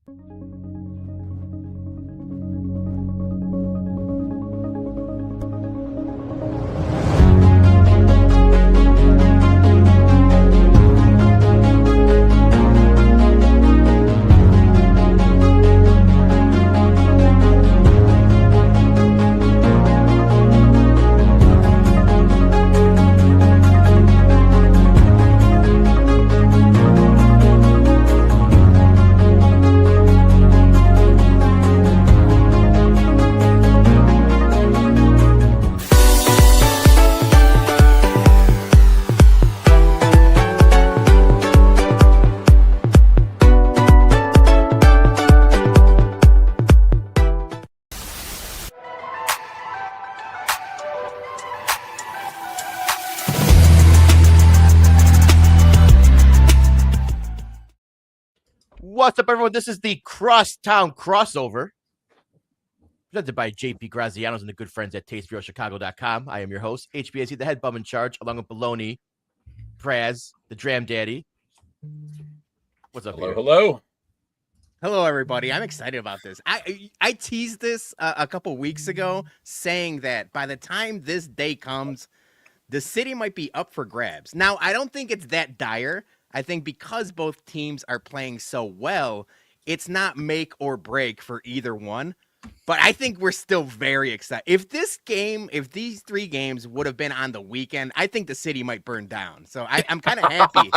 What's up, everyone? This is the Crosstown Crossover, presented by JP Grazianos and the good friends at TasteBureauChicago.com. I am your host, HBAC, the head bum in charge, along with Baloney, Praz, the Dram Daddy. What's up, Hello. Hello, everybody. I'm excited about this. I teased this a couple weeks ago, saying that by the time this day comes, the city might be up for grabs. Now, I don't think it's that dire. I think because both teams are playing so well, it's not make or break for either one. But I think we're still very excited. If these three games would have been on the weekend, I think the city might burn down. So I'm kind of happy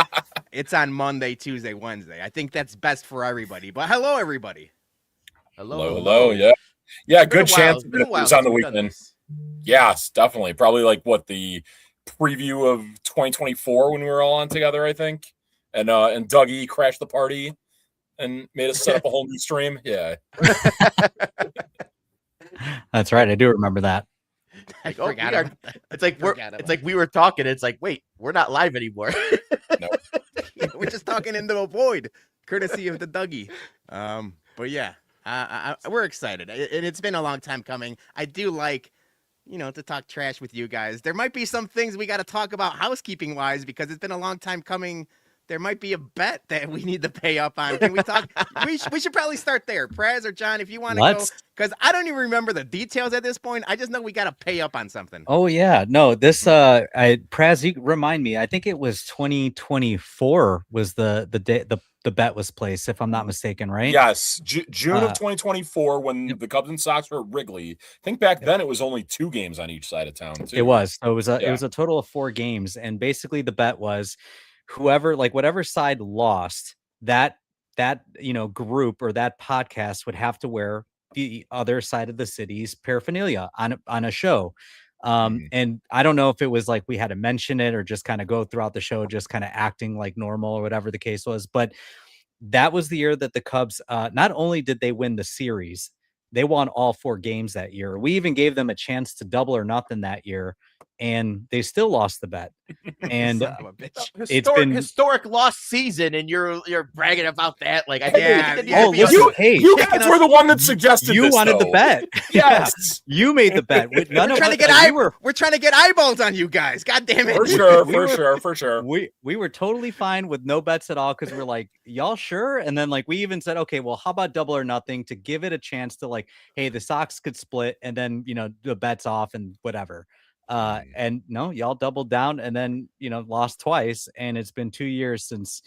it's on Monday, Tuesday, Wednesday. I think that's best for everybody. But hello, everybody. Hello. Yeah. Good chance it was on the weekend. Yes, definitely. Probably like the preview of 2024 when we were all on together, I think. And Dougie crashed the party and made us set up a whole new stream. Yeah. That's right. I do remember that. It's like we were talking. It's like, wait, we're not live anymore. No. We're just talking into a void, courtesy of the Dougie. But yeah, we're excited. And it's been a long time coming. I do like, to talk trash with you guys. There might be some things we got to talk about housekeeping wise because it's been a long time coming. There might be a bet that we need to pay up on. Can we talk? we should probably start there. Praz or John, if you want to go. Because I don't even remember the details at this point. I just know we got to pay up on something. Oh, yeah. No, this, Praz, you remind me. I think it was 2024 was the day the bet was placed, if I'm not mistaken, right? Yes. June of 2024 when the Cubs and Sox were at Wrigley. I think back then it was only 2 games on each side of town, too. It was. So it was a total of 4 games. And basically the bet was whatever side lost, that group or that podcast would have to wear the other side of the city's paraphernalia on a show. And I don't know if it was like we had to mention it or just kind of go throughout the show, just kind of acting like normal or whatever the case was. But that was the year that the Cubs, not only did they win the series, they won all 4 games that year. We even gave them a chance to double or nothing that year, and they still lost the bet. And it's been historic lost season, and you're bragging about that. Like, you guys were the one that suggested you wanted the bet. Yes, you made the bet. We're trying to get eyeballs on you guys. God damn it! For sure. We were totally fine with no bets at all because we're like, y'all sure? And then we even said, okay, well, how about double or nothing to give it a chance to hey, the Sox could split, and then the bet's off and whatever. And no, y'all doubled down and then, lost twice. And it's been 2 years since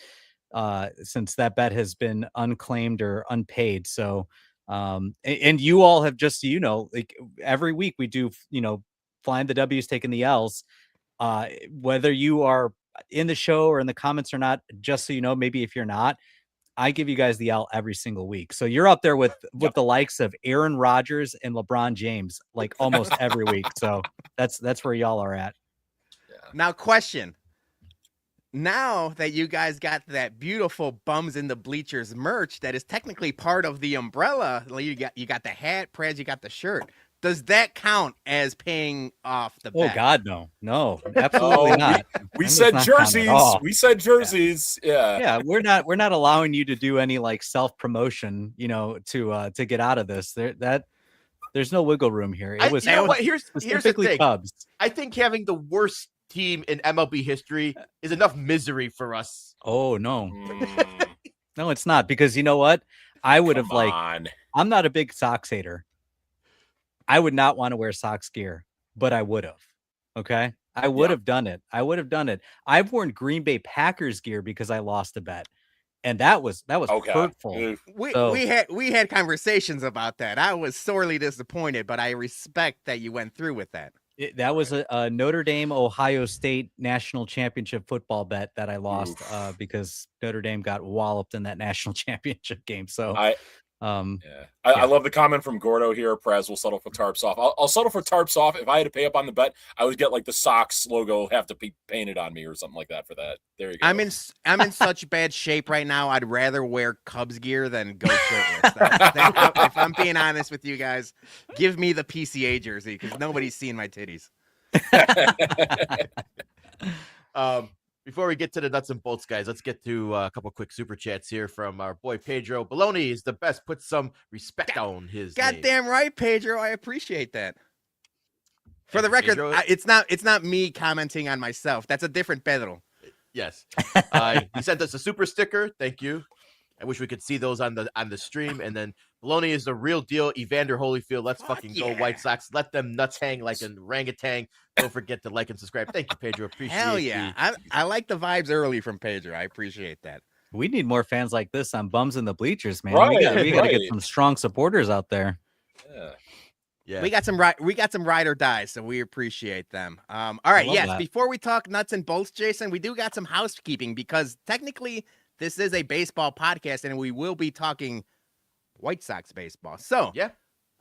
that bet has been unclaimed or unpaid. So, and you all have just, every week we do, flying the W's, taking the L's, whether you are in the show or in the comments or not, just so you know, maybe if you're not, I give you guys the L every single week. So you're up there with the likes of Aaron Rodgers and LeBron James, almost every week. So that's where y'all are at. Yeah. Now, question. Now that you guys got that beautiful Bums in the Bleachers merch that is technically part of the umbrella, you got the hat, Praz, you got the shirt. Does that count as paying off the bet? Oh God, no, absolutely not. We said jerseys. Yeah. We're not allowing you to do any self promotion, to get out of this. There's no wiggle room here. Here's the thing. Cubs. I think having the worst team in MLB history is enough misery for us. Oh no, no, it's not, because you know what? I would have on. I'm not a big Sox hater. I would not want to wear Sox gear, but I would have. Okay. I would have done it. I've worn Green Bay Packers gear because I lost a bet. And that was hurtful. We had conversations about that. I was sorely disappointed, but I respect that you went through with that. That was a Notre Dame Ohio State national championship football bet that I lost because Notre Dame got walloped in that national championship game. So I love the comment from Gordo here. Prez will settle for tarps off. I'll settle for tarps off. If I had to pay up on the bet, I would get like the Sox logo have to be painted on me or something like that for that. There you go. I'm in such bad shape right now. I'd rather wear Cubs gear than go shirtless. If I'm being honest with you guys, give me the PCA jersey because nobody's seeing my titties. Before we get to the nuts and bolts, guys, let's get to a couple quick super chats here from our boy Pedro. Baloney is the best. Put some respect on his name. Goddamn right, Pedro. I appreciate that. For the record, it's not me commenting on myself. That's a different Pedro. Yes. He sent us a super sticker. Thank you. I wish we could see those on the stream. And then Baloney is the real deal. Evander Holyfield. Let's fucking go, White Sox. Let them nuts hang like an orangutan. Don't forget to like and subscribe. Thank you, Pedro. Appreciate it. Hell yeah. I like the vibes early from Pedro. I appreciate that. We need more fans like this on Bums in the Bleachers, man. Right, we got to get some strong supporters out there. Yeah. We got some ride or die, so we appreciate them. All right, yes. Before we talk nuts and bolts, Jason, we do got some housekeeping because technically this is a baseball podcast, and we will be talking White Sox baseball. So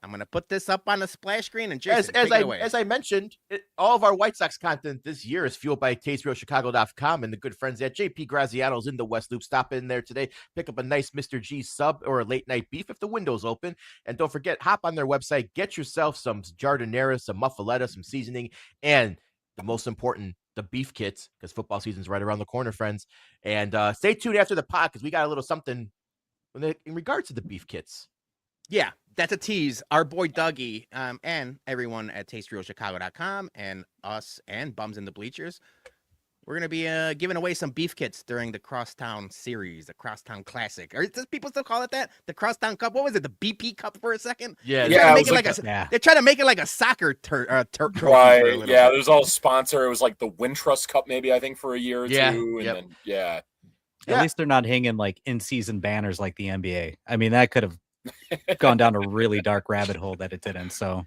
I'm going to put this up on the splash screen, and Jason, take it away. As I mentioned, all of our White Sox content this year is fueled by TasteRealChicago.com and the good friends at JP Graziano's in the West Loop. Stop in there today, pick up a nice Mr. G sub or a late night beef if the window's open. And don't forget, hop on their website, get yourself some jardinera, some muffaletta, some seasoning, and the most important, the beef kits, because football season's right around the corner, friends. And stay tuned after the pod because we got a little something in regards to the beef kits. Yeah, that's a tease. Our boy Dougie and everyone at TasteRealChicago.com and us and Bums in the Bleachers, we're going to be giving away some beef kits during the Crosstown Series, the Crosstown Classic. Or does people still call it that? The Crosstown Cup? What was it? The BP Cup for a second? Yeah. They're trying to make it like a soccer trophy. Right. Yeah, there was all sponsor. It was like the Wintrust Cup maybe, I think, for a year or two. And then, At least they're not hanging like in-season banners like the NBA. I mean, that could have gone down a really dark rabbit hole that it didn't. So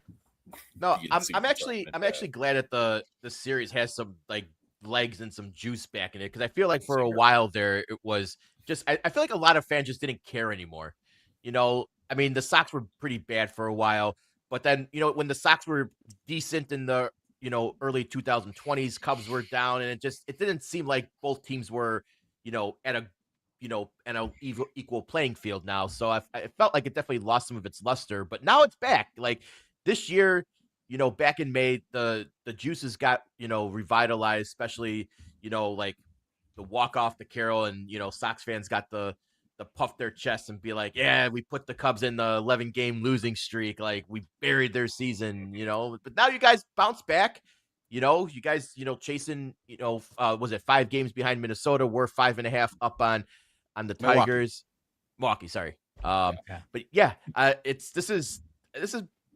no, I'm actually glad that the series has some like legs and some juice back in it, because I feel like for a while there it was just I feel like a lot of fans just didn't care anymore. You know, I mean, the Sox were pretty bad for a while, but then, you know, when the Sox were decent in the, you know, early 2020s, Cubs were down, and it didn't seem like both teams were, you know, at an equal playing field now. So I felt like it definitely lost some of its luster, but now it's back. Like this year, you know, back in May, the juices got, you know, revitalized, especially, you know, like the walk off the Carroll, and, you know, Sox fans got the puff their chests and be like, yeah, we put the Cubs in the 11-game losing streak. Like we buried their season, you know, but now you guys bounce back. You know, you guys, you know, chasing, you know, was it 5 games behind Minnesota? We're 5.5 up on the Tigers. Milwaukee, sorry. But yeah, this is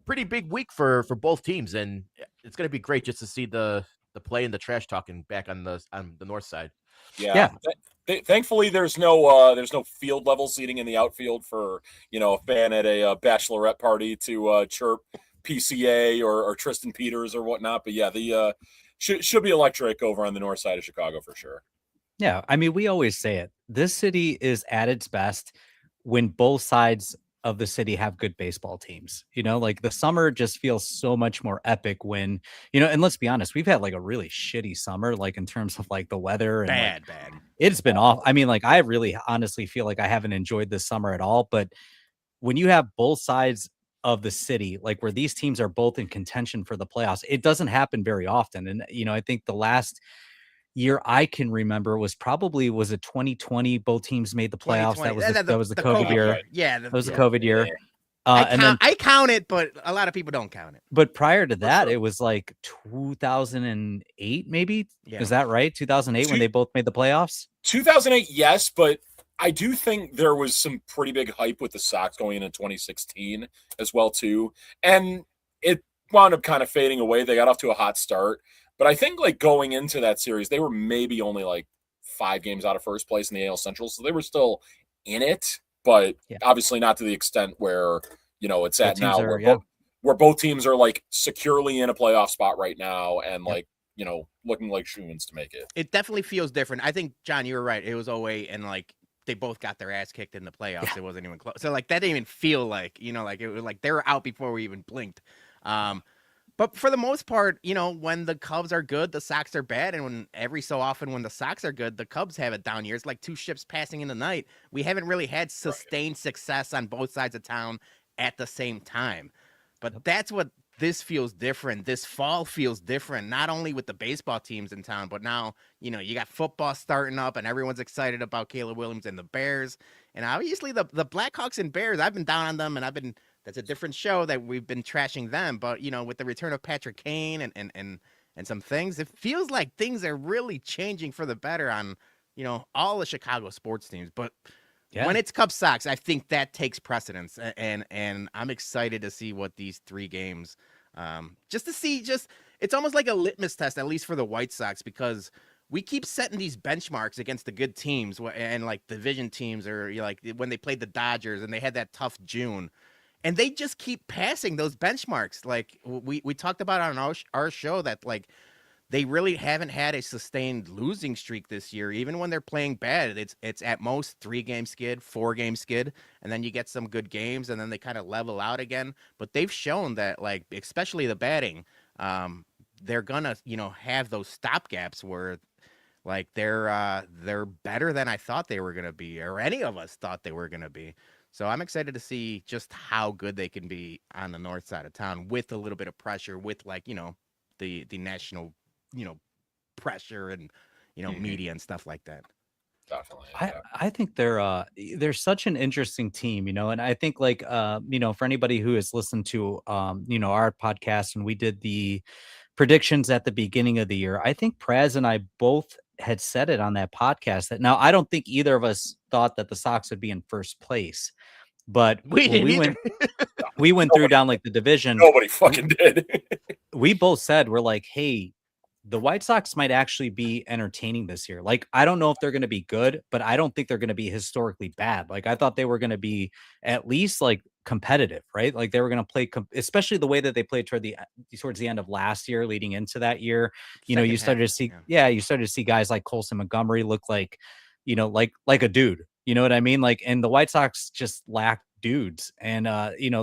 pretty big week for both teams, and it's going to be great just to see the play and the trash talking back on the north side. Yeah. Thankfully, there's no field level seating in the outfield for, you know, a fan at a bachelorette party to chirp PCA or Tristan Peters or whatnot. But yeah, the should be electric over on the north side of Chicago for sure. Yeah, I mean, we always say it. This city is at its best when both sides of the city have good baseball teams. You know, like the summer just feels so much more epic when, you know, and let's be honest, we've had like a really shitty summer, like in terms of like the weather. And bad. It's been off. I mean, like I really honestly feel like I haven't enjoyed this summer at all. But when you have both sides of the city, like where these teams are both in contention for the playoffs, it doesn't happen very often. And, you know, I think the last year I can remember was it 2020? Both teams made the playoffs. That was the COVID year. Yeah, that was the COVID year. I count it, but a lot of people don't count it. But prior to that, it was like 2008, maybe. Yeah. Is that right? 2008 when they both made the playoffs. 2008, yes, but I do think there was some pretty big hype with the Sox going into 2016 as well too, and it wound up kind of fading away. They got off to a hot start, but I think like going into that series, they were maybe only like 5 games out of first place in the AL Central, so they were still in it, but obviously not to the extent where it's at now, where both teams are like securely in a playoff spot right now, and like looking like shoo-ins to make it. It definitely feels different. I think, John, you were right. It was 08, and like they both got their ass kicked in the playoffs. It wasn't even close. So like that didn't even feel like like it was like they were out before we even blinked. But for the most part, when the Cubs are good, the Sox are bad. And when every so often when the Sox are good, the Cubs have a down year. It's like two ships passing in the night. We haven't really had sustained success on both sides of town at the same time. But that's what this feels different. This fall feels different, not only with the baseball teams in town, but now, you got football starting up and everyone's excited about Caleb Williams and the Bears. And obviously the Blackhawks and Bears, I've been down on them, and that's a different show that we've been trashing them. But, with the return of Patrick Kane and some things, it feels like things are really changing for the better on, all the Chicago sports teams. But when it's Cubs Sox, I think that takes precedence. And I'm excited to see what these 3 games, it's almost like a litmus test, at least for the White Sox, because we keep setting these benchmarks against the good teams and like division teams, or like when they played the Dodgers and they had that tough June. And they just keep passing those benchmarks. Like we talked about on our show that like they really haven't had a sustained losing streak this year. Even when they're playing bad, it's at most 3-game skid, 4-game skid, and then you get some good games, and then they kind of level out again. But they've shown that, like, especially the batting, they're gonna have those stopgaps where like they're better than I thought they were gonna be, or any of us thought they were gonna be. So I'm excited to see just how good they can be on the north side of town with a little bit of pressure, with like the national pressure and media and stuff like that. Definitely. I think they're such an interesting team, and I think like for anybody who has listened to our podcast, and we did the predictions at the beginning of the year, I think Praz and I both had said it on that podcast that now I don't think either of us thought that the Sox would be in first place, but we went through down like the division. Nobody fucking did. We both said, we're like, hey, the White Sox might actually be entertaining this year. Like, I don't know if they're going to be good, but I don't think they're going to be historically bad. Like, I thought they were going to be at least like competitive, right? Like they were going to play, especially the way that they played towards the end of last year, leading into that year. You started to see, you started to see guys like Colson Montgomery look like, like a dude. You know what I mean? Like, and the White Sox just lacked dudes, and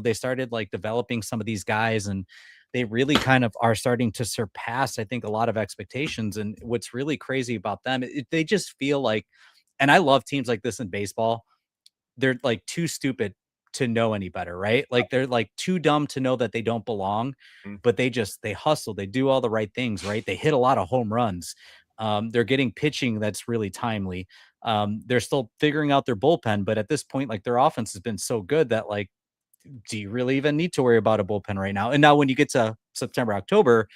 they started like developing some of these guys, and they really kind of are starting to surpass, I think, a lot of expectations. And what's really crazy about them, they just feel like, and I love teams like this in baseball, they're like too stupid to know any better, right? Like they're like too dumb to know that they don't belong, but they hustle, they do all the right things, right? They hit a lot of home runs. They're getting pitching that's really timely. They're still figuring out their bullpen, but at this point, like their offense has been so good that like, do you really even need to worry about a bullpen right now? And now when you get to September, October,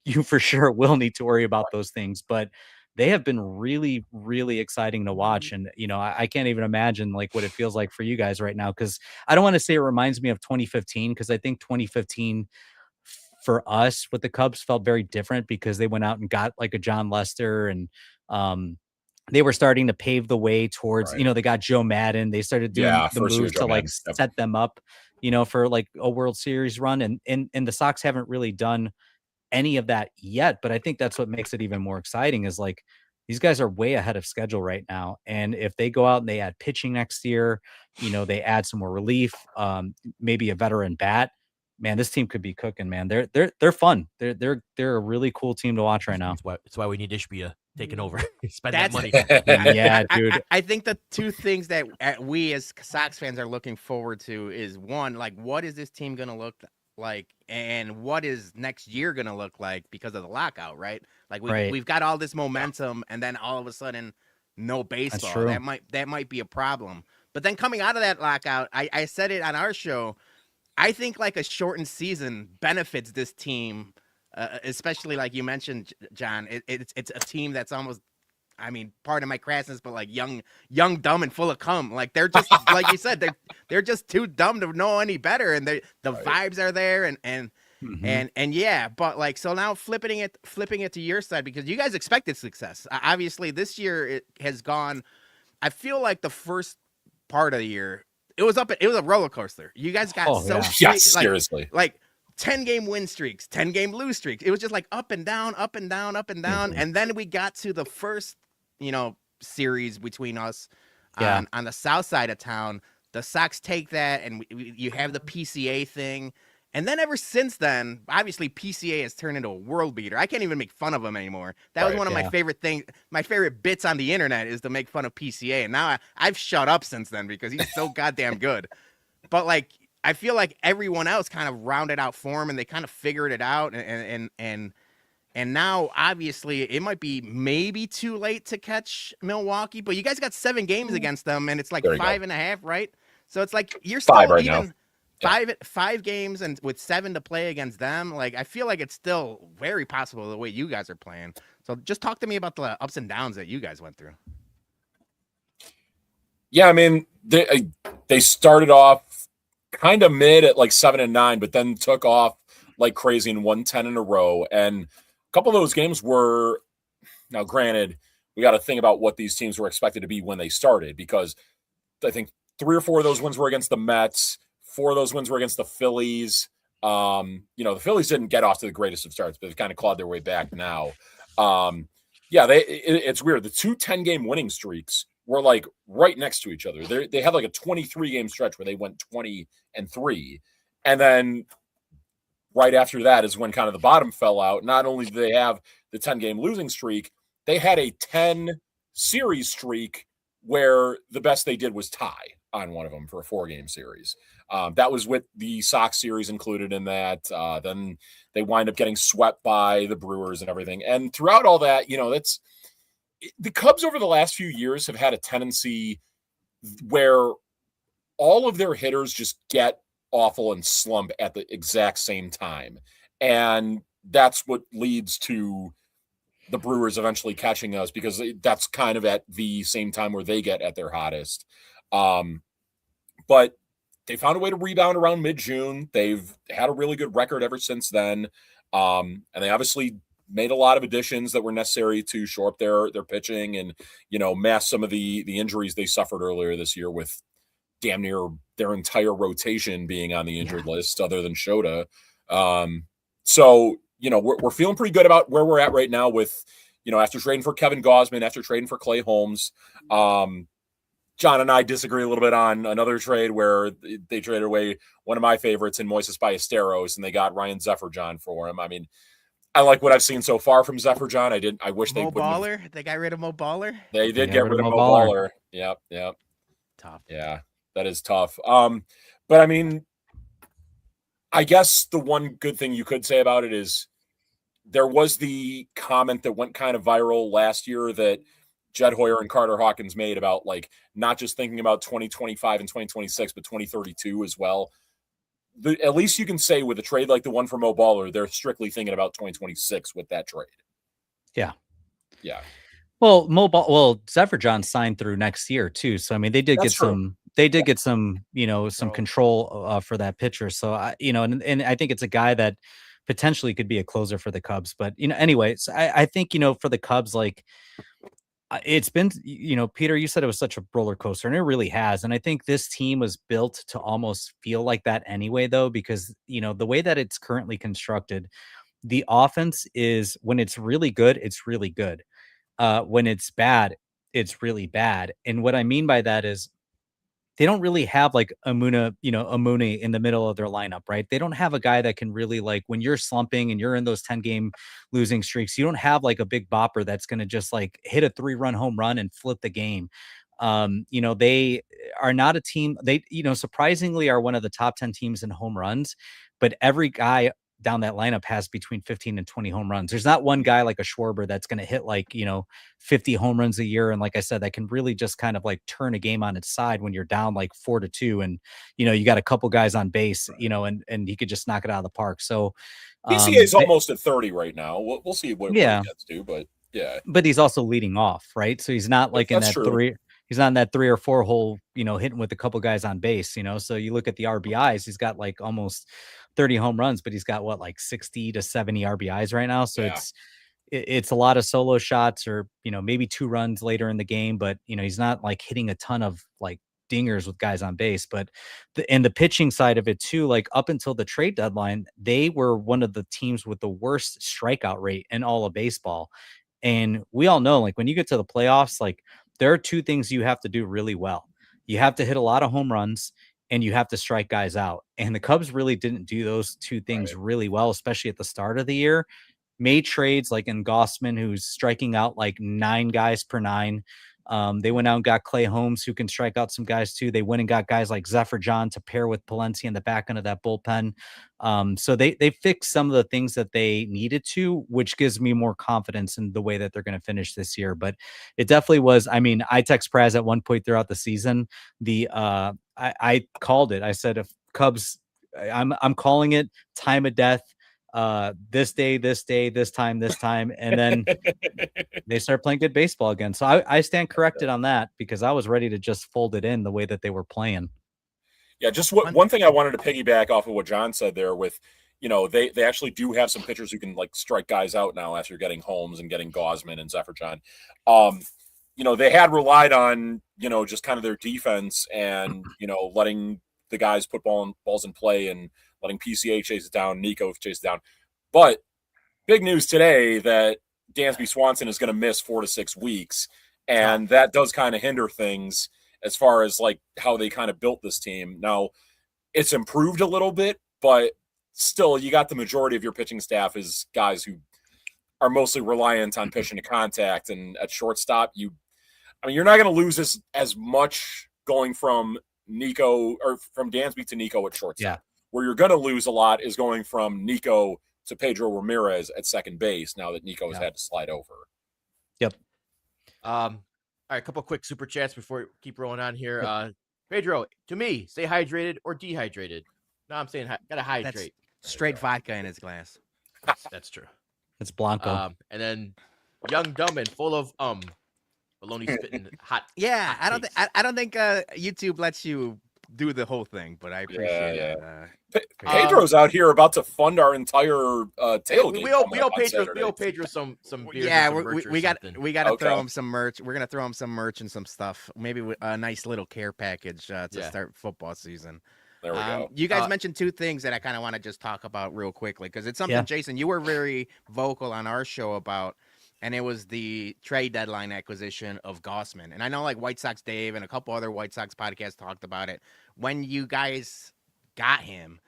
you for sure will need to worry about those things. But they have been really, really exciting to watch. And, I can't even imagine like what it feels like for you guys right now. Cause I don't want to say it reminds me of 2015, because I think 2015 for us with the Cubs felt very different because they went out and got like a John Lester, and they were starting to pave the way towards, they got Joe Madden. They started doing the moves to like set them up, for like a World Series run. And the Sox haven't really done any of that yet. But I think that's what makes it even more exciting, is like these guys are way ahead of schedule right now. And if they go out and they add pitching next year, they add some more relief, maybe a veteran bat, man, this team could be cooking, man. They're fun. They're a really cool team to watch right now. That's why we need Ishbia taking over. Spend that money. Yeah, dude. I think the two things that we as Sox fans are looking forward to is, one, like, what is this team going to look like, and what is next year going to look like because of the lockout, right? Like we've got all this momentum, and then all of a sudden no baseball. That might be a problem. But then coming out of that lockout, I said it on our show, I think like a shortened season benefits this team, especially like you mentioned, John. It's a team that's almost I mean, pardon my crassness, but like young, dumb, and full of cum. Like they're just like you said, they're just too dumb to know any better, and the vibes are there, and yeah. But like, so now flipping it to your side, because you guys expected success. Obviously, this year it has gone. I feel like the first part of the year it was a roller coaster. You guys got seriously, like 10-game win streaks, 10-game lose streaks. It was just like up and down, up and down, up and down. And then we got to the first, series between us on the south side of town. The Sox take that, and you have the PCA thing. And then ever since then, obviously PCA has turned into a world beater. I can't even make fun of him anymore. That was one of my favorite things. My favorite bits on the internet is to make fun of PCA. And now I've shut up since then because he's so goddamn good. But like, I feel like everyone else kind of rounded out form and they kind of figured it out. And now obviously it might be maybe too late to catch Milwaukee, but you guys got 7 games against them and it's like 5.5, right? So it's like you're still 5 right now. 5 games and with 7 to play against them. Like, I feel like it's still very possible the way you guys are playing. So just talk to me about the ups and downs that you guys went through. Yeah, I mean, they started off kind of mid at like 7-9, but then took off like crazy and won 10 in a row. And a couple of those games were, now granted, we got to think about what these teams were expected to be when they started, because I think 3 or 4 of those wins were against the Mets. 4 of those wins were against the Phillies. The Phillies didn't get off to the greatest of starts, but they've kind of clawed their way back now. It's weird. The 2 10-game winning streaks were like right next to each other. They had like a 23-game stretch where they went 20-3. And then right after that is when kind of the bottom fell out. Not only did they have the 10-game losing streak, they had a 10-series streak where the best they did was tie on one of them for a 4-game series. That was with the Sox series included in that. Then they wind up getting swept by the Brewers and everything. And throughout all that, that's the Cubs over the last few years have had a tendency where all of their hitters just get awful and slump at the exact same time. And that's what leads to the Brewers eventually catching us, because that's kind of at the same time where they get at their hottest. But they found a way to rebound around mid-June. They've had a really good record ever since then. And they obviously made a lot of additions that were necessary to shore up their pitching and, mask some of the injuries they suffered earlier this year, with damn near their entire rotation being on the injured list other than Shota. So, we're feeling pretty good about where we're at right now with, after trading for Kevin Gausman, after trading for Clay Holmes. John and I disagree a little bit on another trade where they traded away one of my favorites in Moises Ballesteros, and they got Ryan Zefferjon for him. I mean, I like what I've seen so far from Zefferjon. I wish they would. Baller? They got rid of Mo Baller? They did get rid of Mo Baller. Yep. Tough. Yeah, that is tough. But I mean, I guess the one good thing you could say about it is there was the comment that went kind of viral last year that Jed Hoyer and Carter Hawkins made about, like, not just thinking about 2025 and 2026, but 2032 as well. At least you can say with a trade like the one for Mo Baller, they're strictly thinking about 2026 with that trade. Yeah. Well, Zefferjon signed through next year too. So, I mean, they did get some control for that pitcher. So, and I think it's a guy that potentially could be a closer for the Cubs. But, anyways, I think, for the Cubs, like, it's been, Peter, you said it was such a roller coaster, and it really has. And I think this team was built to almost feel like that anyway, though, because, the way that it's currently constructed, the offense is, when it's really good, it's really good. When it's bad, it's really bad. And what I mean by that is they don't really have like Amuni in the middle of their lineup, right? They don't have a guy that can really, like, when you're slumping and you're in those 10-game losing streaks, you don't have like a big bopper that's going to just like hit a 3-run home run and flip the game. They are not a team. They, surprisingly are one of the top 10 teams in home runs, but every guy down that lineup has between 15 and 20 home runs. There's not one guy like a Schwarber that's going to hit like, 50 home runs a year. And like I said, that can really just kind of like turn a game on its side when you're down like 4-2 and, you got a couple guys on base, and he could just knock it out of the park. So PCA is almost at 30 right now. We'll see what he gets to, but Yeah. But he's also leading off, right? So he's not like in That's that true. three. He's not in that 3 or 4 hole, hitting with a couple guys on base, So you look at the RBIs, he's got like almost 30 home runs, but he's got what, like 60 to 70 RBIs right now. So Yeah. it's a lot of solo shots or, maybe 2 runs later in the game, but he's not like hitting a ton of like dingers with guys on base. But the pitching side of it too, like up until the trade deadline, they were one of the teams with the worst strikeout rate in all of baseball. And we all know, like when you get to the playoffs, like there are 2 things you have to do really well. You have to hit a lot of home runs and you have to strike guys out. And the Cubs really didn't do those 2 things really well, especially at the start of the year. Made trades like in Gossman, who's striking out like 9 guys per 9. They went out and got Clay Holmes, who can strike out some guys too. They went and got guys like Zephyr John to pair with Palencia in the back end of that bullpen. So they fixed some of the things that they needed to, which gives me more confidence in the way that they're going to finish this year. But it definitely was. I mean, I text Praz at one point throughout the season. I called it. I said, if Cubs, I'm calling it time of death. This day, this time, and then they start playing good baseball again. So I stand corrected on that because I was ready to just fold it in the way that they were playing. Yeah, just one thing I wanted to piggyback off of what John said there with, they actually do have some pitchers who can like strike guys out now after getting Holmes and getting Gosman and Zephyr John. They had relied on, just kind of their defense and, letting the guys put balls in play and letting PCA chase it down, Nico chase it down. But big news today that Dansby Swanson is going to miss 4 to 6 weeks. And that does kind of hinder things as far as like how they kind of built this team. Now, it's improved a little bit, but still you got the majority of your pitching staff is guys who are mostly reliant on pitching to contact. And at shortstop, you're not going to lose as much going from Nico or from Dansby to Nico at shortstop. Yeah. Where you're going to lose a lot is going from Nico to Pedro Ramirez at second base now that Nico has had to slide over. Yep. All right, a couple quick super chats before we keep rolling on here. Pedro, to me, stay hydrated or dehydrated. No, I'm saying gotta hydrate. That's straight vodka in his glass. That's true. It's Blanco. And then young, dumb, and full of baloney spitting hot. Yeah, hot I don't think YouTube lets you do the whole thing, but I appreciate it. Pedro's out here about to fund our entire tailgate. We owe Pedro some beers. Yeah, we got to throw him some merch. We're gonna throw him some merch and some stuff. Maybe a nice little care package to start football season. There we go. You guys mentioned 2 things that I kind of want to just talk about real quickly because it's something, Jason, you were very vocal on our show about, and it was the trade deadline acquisition of Gossman. And I know like White Sox Dave and a couple other White Sox podcasts talked about it. When you guys got him,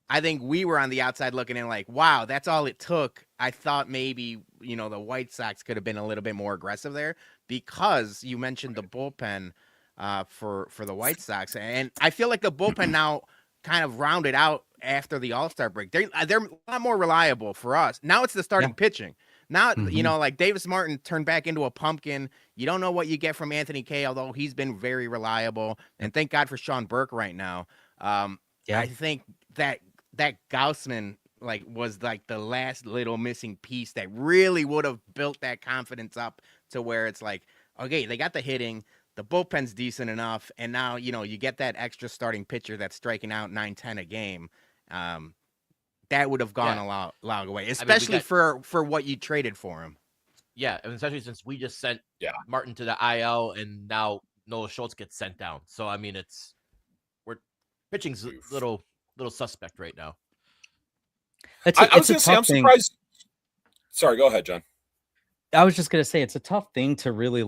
I think we were on the outside looking in like, wow, that's all it took. I thought maybe, the White Sox could have been a little bit more aggressive there because you mentioned the bullpen for the White Sox. And I feel like the bullpen now kind of rounded out after the All-Star break. They're a lot more reliable for us. Now it's the starting pitching. Now, like Davis Martin turned back into a pumpkin. You don't know what you get from Anthony Kay, although he's been very reliable. And thank God for Sean Burke right now. I think that Gaussman was like the last little missing piece that really would have built that confidence up to where it's like, okay, they got the hitting, the bullpen's decent enough, and now you get that extra starting pitcher that's striking out 9-10 a game. That would have gone a long way, especially for what you traded for him. Yeah, and especially since we just sent Martin to the IL, and now Noah Schultz gets sent down. So we're pitching's a little suspect right now. I was going to say I'm surprised. Sorry, go ahead, John. I was just going to say it's a tough thing to really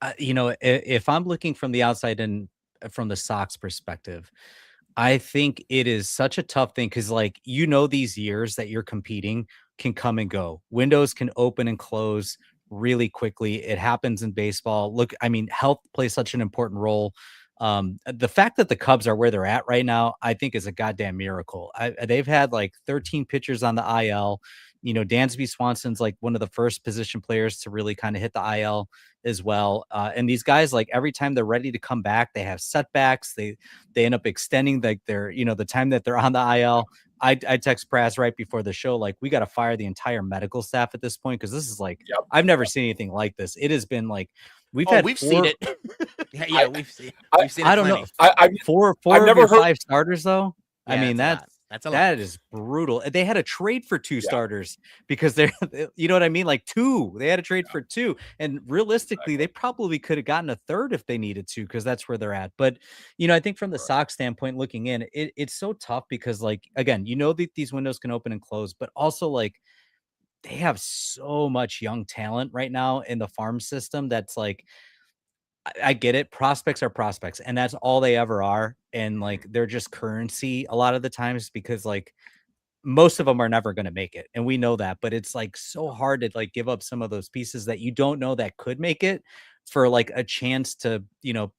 if I'm looking from the outside and from the Sox perspective. I think it is such a tough thing because, these years that you're competing can come and go. Windows can open and close really quickly. It happens in baseball. Look, health plays such an important role. The fact that the Cubs are where they're at right now, I think is a goddamn miracle. They've had like 13 pitchers on the IL. Dansby Swanson's like one of the first position players to really kind of hit the IL as well. And these guys, like every time they're ready to come back, they have setbacks. They end up extending like the time that they're on the IL. I text Praz right before the show, like, we got to fire the entire medical staff at this point, because this is like, I've never seen anything like this. It has been like, we've seen it. We've seen it. I don't know. Four I've never heard 5 starters though. Yeah, I mean, that's a lot. that is brutal. They had to trade for 2 starters because they're, you know what I mean? Like 2, they had to trade for 2. And realistically, they probably could have gotten a third if they needed to, because that's where they're at. But, I think from the Sox standpoint, looking in, it's so tough because, like, again, that these windows can open and close, but also like they have so much young talent right now in the farm system. That's like, I get it. Prospects are prospects, and that's all they ever are. And like, they're just currency a lot of the times, because like most of them are never going to make it. And we know that, but it's like so hard to like give up some of those pieces that you don't know that could make it for like a chance to,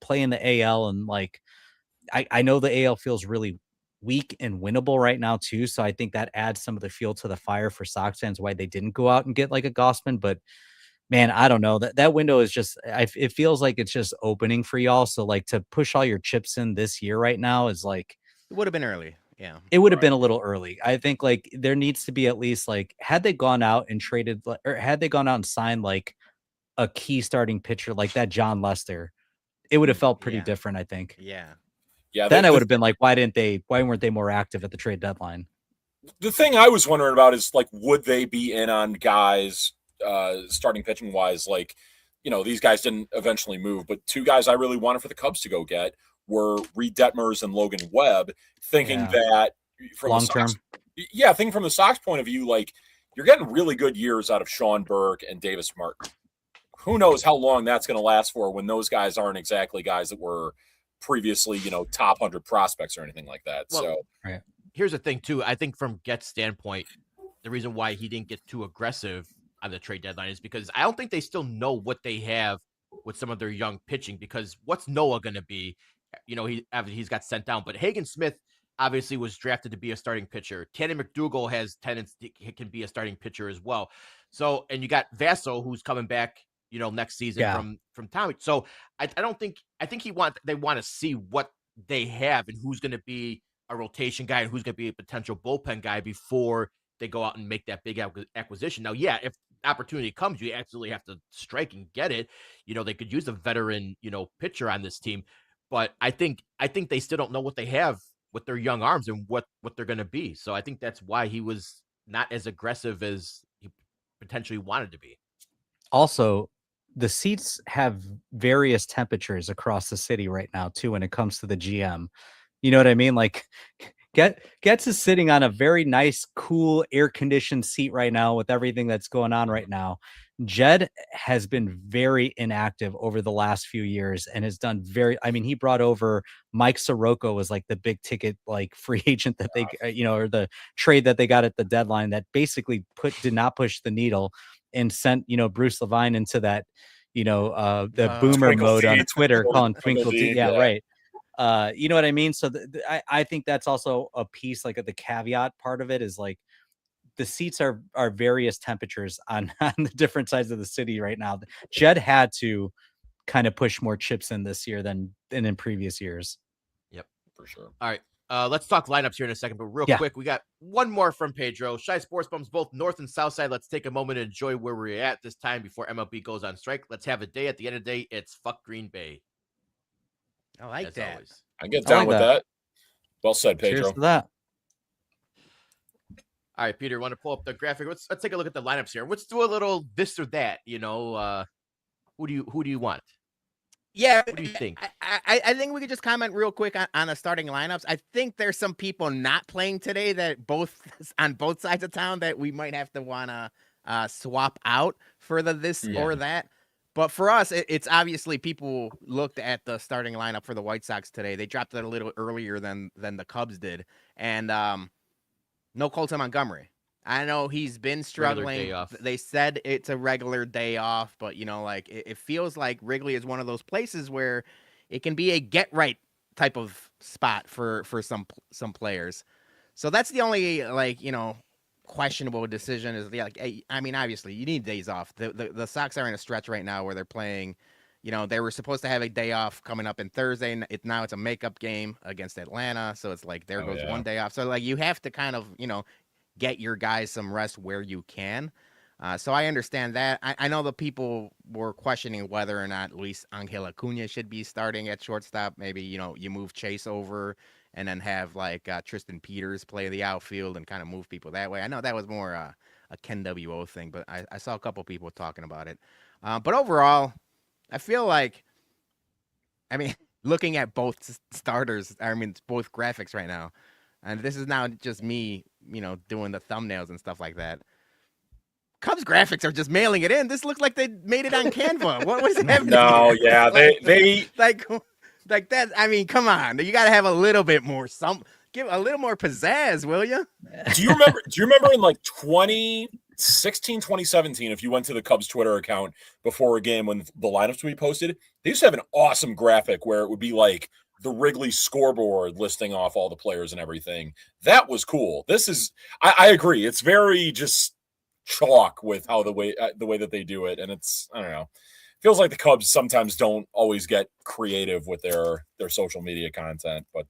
play in the AL. And like, I know the AL feels really weak and winnable right now too. So I think that adds some of the fuel to the fire for Sox fans, why they didn't go out and get like a Gossman. But man, I don't know, that window is just, it feels like it's just opening for y'all. So like, to push all your chips in this year right now is like, it would have been early. Yeah, it would have been a little early. I think like there needs to be at least like, had they gone out and traded, or had they gone out and signed like a key starting pitcher like that John Lester, it would have felt pretty different, I think. Yeah. Then I would have been like, why weren't they more active at the trade deadline? The thing I was wondering about is like, would they be in on guys starting pitching wise? Like, these guys didn't eventually move, but 2 guys I really wanted for the Cubs to go get were Reed Detmers and Logan Webb, thinking that from long term. Thinking from the Sox point of view, like, you're getting really good years out of Sean Burke and Davis Martin. Who knows how long that's going to last for when those guys aren't exactly guys that were previously, top 100 prospects or anything like that. Well, so right. Here's the thing too. I think from Get's standpoint, the reason why he didn't get too aggressive on the trade deadline is because I don't think they still know what they have with some of their young pitching, because what's Noah going to be? He's got sent down, but Hagen Smith obviously was drafted to be a starting pitcher. Tanner McDougal has tendency, he can be a starting pitcher as well. So, and you got Vasso, who's coming back, next season from Tommy. So I think they want to see what they have and who's going to be a rotation guy and who's going to be a potential bullpen guy before they go out and make that big acquisition. Now, if opportunity comes, you absolutely have to strike and get it. They could use a veteran, pitcher on this team, but I think they still don't know what they have with their young arms and what they're going to be. So I think that's why he was not as aggressive as he potentially wanted to be. Also, the seats have various temperatures across the city right now too when it comes to the GM. You know what I mean? Like, Getz is sitting on a very nice, cool, air-conditioned seat right now with everything that's going on right now. Jed has been very inactive over the last few years and has done he brought over Mike Soroka, was like the big ticket, like free agent that they, or the trade that they got at the deadline that basically did not push the needle, and sent, Bruce Levine into that, the boomer mode on Twitter, calling Twinkle D. Yeah, right. You know what I mean? So I think that's also a piece, like the caveat part of it is like the seats are various temperatures on the different sides of the city right now. Jed had to kind of push more chips in this year than in previous years. Yep, for sure. All right. Let's talk lineups here in a second, but real quick, we got one more from Pedro. Shy Sports Bums, both North and South Side. Let's take a moment and enjoy where we're at this time before MLB goes on strike. Let's have a day. At the end of the day, it's fuck Green Bay. I like that. Always. I get down with that. Well said, Pedro. Cheers to that. All right, Peter, want to pull up the graphic? Let's take a look at the lineups here. Let's do a little this or that. Who do you want? Yeah, what do you think? I think we could just comment real quick on the starting lineups. I think there's some people not playing today that on both sides of town that we might have to want to swap out for this or that. But for us, it's obviously people looked at the starting lineup for the White Sox today. They dropped it a little earlier than the Cubs did, and no Colton Montgomery. I know he's been struggling. They said it's a regular day off, but it feels like Wrigley is one of those places where it can be a get right type of spot for some players. So that's the only questionable decision is I mean, obviously you need days off. The Sox are in a stretch right now where they're playing. They were supposed to have a day off coming up in Thursday, and now it's a makeup game against Atlanta. So it's like there goes one day off. So like you have to kind of get your guys some rest where you can. So I understand that. I know the people were questioning whether or not Luis Angel Acuna should be starting at shortstop. Maybe you move Chase over and then have Tristan Peters play the outfield and kind of move people that way. I know that was more a Ken W.O. thing, but I saw a couple people talking about it. But overall, I feel like, I mean, looking at both starters, I mean, it's both graphics right now, and this is now just me, doing the thumbnails and stuff like that. Cubs graphics are just mailing it in. This looks like they made it on Canva. What was happening? No, here? yeah, they like that. I mean, come on, you got to have a little bit more. Give a little more pizzazz, will you? Do you remember in like 2016, 2017, if you went to the Cubs Twitter account before a game when the lineups would be posted, they used to have an awesome graphic where it would be like the Wrigley scoreboard listing off all the players and everything. That was cool. This is, I agree. It's very just chalk with how the way that they do it. And it's, I don't know, feels like the Cubs sometimes don't always get creative with their social media content, but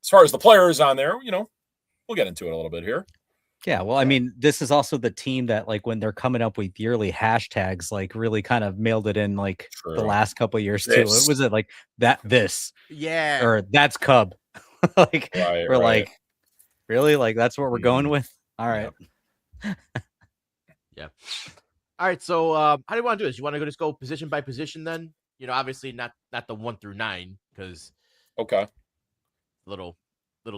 as far as the players on there, we'll get into it a little bit here. Yeah, well, I mean, this is also the team that, like, when they're coming up with yearly hashtags, like, really kind of mailed it in, like, the last couple of years, too. It was like this, yeah, or that's Cub. Like, we're right. like, really? Like, that's what we're going with? All right. Yeah. All right, so how do you want to do this? You want to just go position by position then? Obviously not the 1 through 9, because okay. Little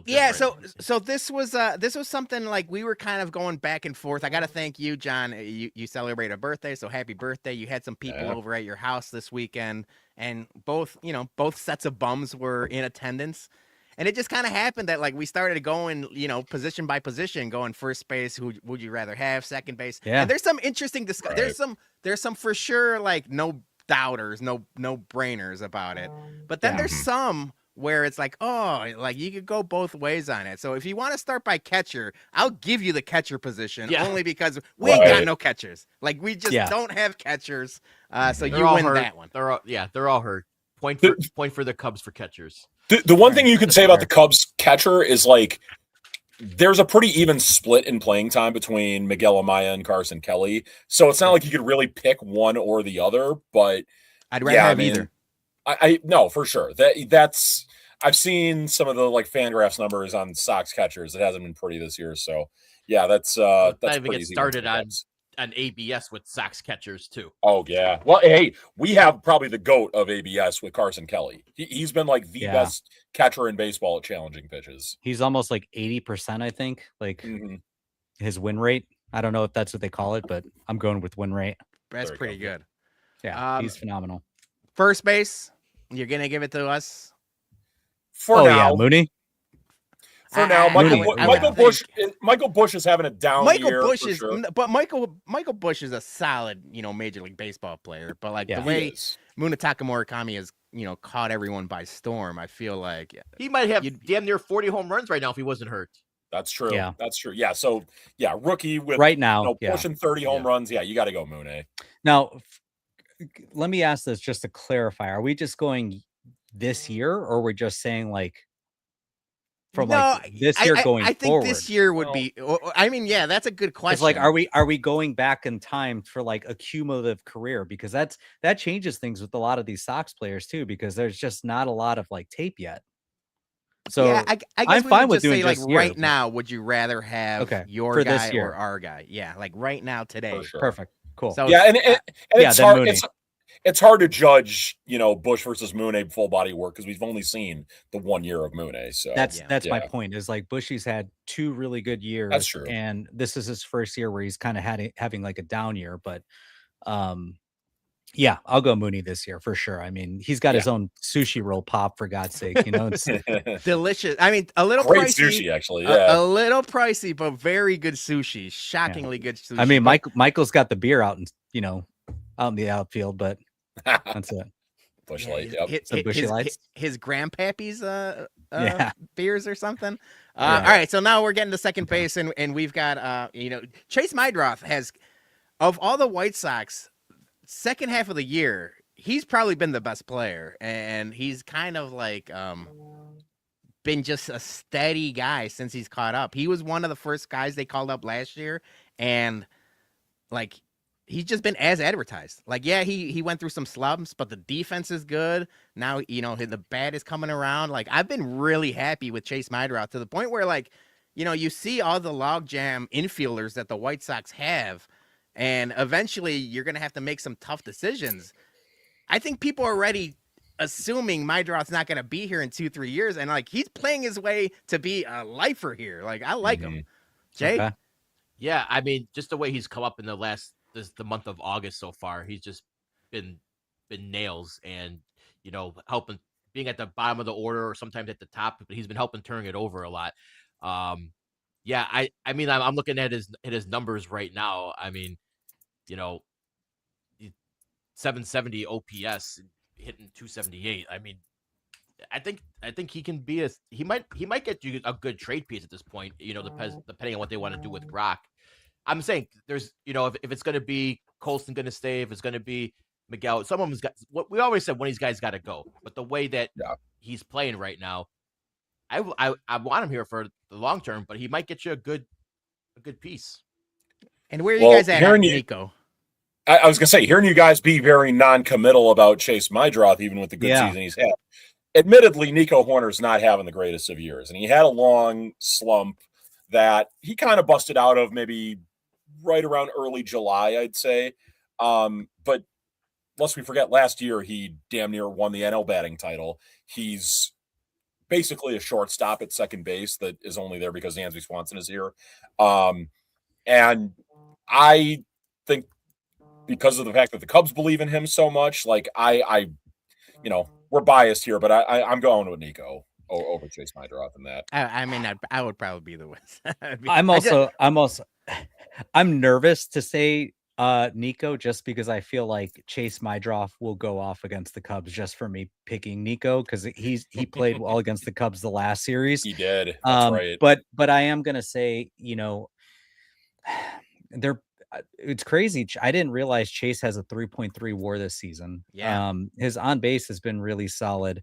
yeah, different. so this was something like we were kind of going back and forth. I got to thank you, John. You celebrate a birthday, so happy birthday. You had some people over at your house this weekend, and both sets of bums were in attendance. And it just kind of happened that like we started going, position by position, going first base. Who would you rather have? Second base. Yeah. And there's some interesting discussion. Right. There's some for sure like no doubters, no brainers about it. But then there's some where it's like, oh, like you could go both ways on it. So if you want to start by catcher, I'll give you the catcher position only because we ain't got no catchers. Like we just don't have catchers. So you win that one. They're all hurt. Point for the Cubs for catchers. The one thing you could say about the Cubs catcher is like there's a pretty even split in playing time between Miguel Amaya and Carson Kelly. So it's not like you could really pick one or the other, but I'd rather have either. I no, for sure. That's I've seen some of the like Fangraphs numbers on Sox catchers. It hasn't been pretty this year. So yeah, that's not even pretty get easy started on ABS with Sox catchers too. Oh yeah. Well, hey, we have probably the GOAT of ABS with Carson Kelly. He's been like the best catcher in baseball at challenging pitches. He's almost like 80%, I think. Like his win rate. I don't know if that's what they call it, but I'm going with win rate. That's pretty good. Yeah, he's phenomenal. First base, you're gonna give it to us for now. Yeah, Mooney. For now, Michael Busch is having a down year. But Michael Busch is a solid, Major League Baseball player. But like the way Munetaka Murakami has, caught everyone by storm, I feel like he might have damn near 40 home runs right now if he wasn't hurt. That's true. Yeah. That's true. Yeah. So rookie with right now pushing 30 home runs. Yeah, you got to go Mooney. Now, let me ask this just to clarify: are we just going this year, or we're just saying like? From this year going forward, I think this year would be. I mean, yeah, that's a good question. It's like, are we going back in time for like a cumulative career? Because that changes things with a lot of these Sox players too. Because there's just not a lot of like tape yet. So yeah, I guess I'm fine with doing like right now. Would you rather have your for guy this year or our guy? Yeah, like right now today. Sure. Perfect. Cool. So yeah, and it's hard. It's hard to judge, Busch versus Mooney full body work because we've only seen the 1 year of Mooney. So that's my point. Is like Bushy's had 2 really good years. That's true. And this is his first year where he's kind of having like a down year. But yeah, I'll go Mooney this year for sure. I mean, he's got his own sushi roll pop, for God's sake. It's delicious. I mean, a little great pricey, sushi, actually. Yeah, a little pricey, but very good sushi. Shockingly good sushi. I mean, Michael's got the beer out and out in the outfield, but that's it. Bush Light. Yep. Some Bushy Lights. His grandpappy's Yeah. beers or something. Yeah. All right, so now we're getting to second base, and we've got Chase Mydroth has, of all the White Sox, second half of the year, he's probably been the best player, and he's kind of like been just a steady guy since he's caught up. He was one of the first guys they called up last year, and like he's just been as advertised. Like, yeah, he went through some slumps, but the defense is good. Now, the bat is coming around. Like, I've been really happy with Chase Mydroth to the point where, like, you see all the logjam infielders that the White Sox have, and eventually you're going to have to make some tough decisions. I think people are already assuming Mydroth's not going to be here in 2-3 years, and like he's playing his way to be a lifer here. Like, I like him. Jay? Okay. Yeah, I mean, just the way he's come up in the month of August so far, he's just been nails, and helping, being at the bottom of the order or sometimes at the top, but he's been helping turn it over a lot. Yeah, I mean, I'm looking at his numbers right now. I mean, 770 OPS, hitting 278. I mean, I think he can be he might get you a good trade piece at this point. Depending on what they want to do with Grok. I'm saying there's if it's going to be Colston going to stay, if it's going to be Miguel, some of them's got. What we always said, one of these guys got to go. But the way that he's playing right now, I want him here for the long term. But he might get you a good piece. And where are you guys at, Nico? I was going to say, hearing you guys be very non-committal about Chase Mydroth, even with the good season he's had. Admittedly, Nico Horner's not having the greatest of years, and he had a long slump that he kind of busted out of maybe right around early July, I'd say. But lest we forget, last year he damn near won the NL batting title. He's basically a shortstop at second base that is only there because Dansby Swanson is here. And I think because of the fact that the Cubs believe in him so much, like I we're biased here, but I'm going with Nico over Chase Mydroth in that. I mean, I would probably be the one. I'm nervous to say Nico just because I feel like Chase Mydroth will go off against the Cubs just for me picking Nico because he played well against the Cubs the last series. He did. That's right. But I am gonna say, it's crazy. I didn't realize Chase has a 3.3 WAR this season. Yeah. His on base has been really solid.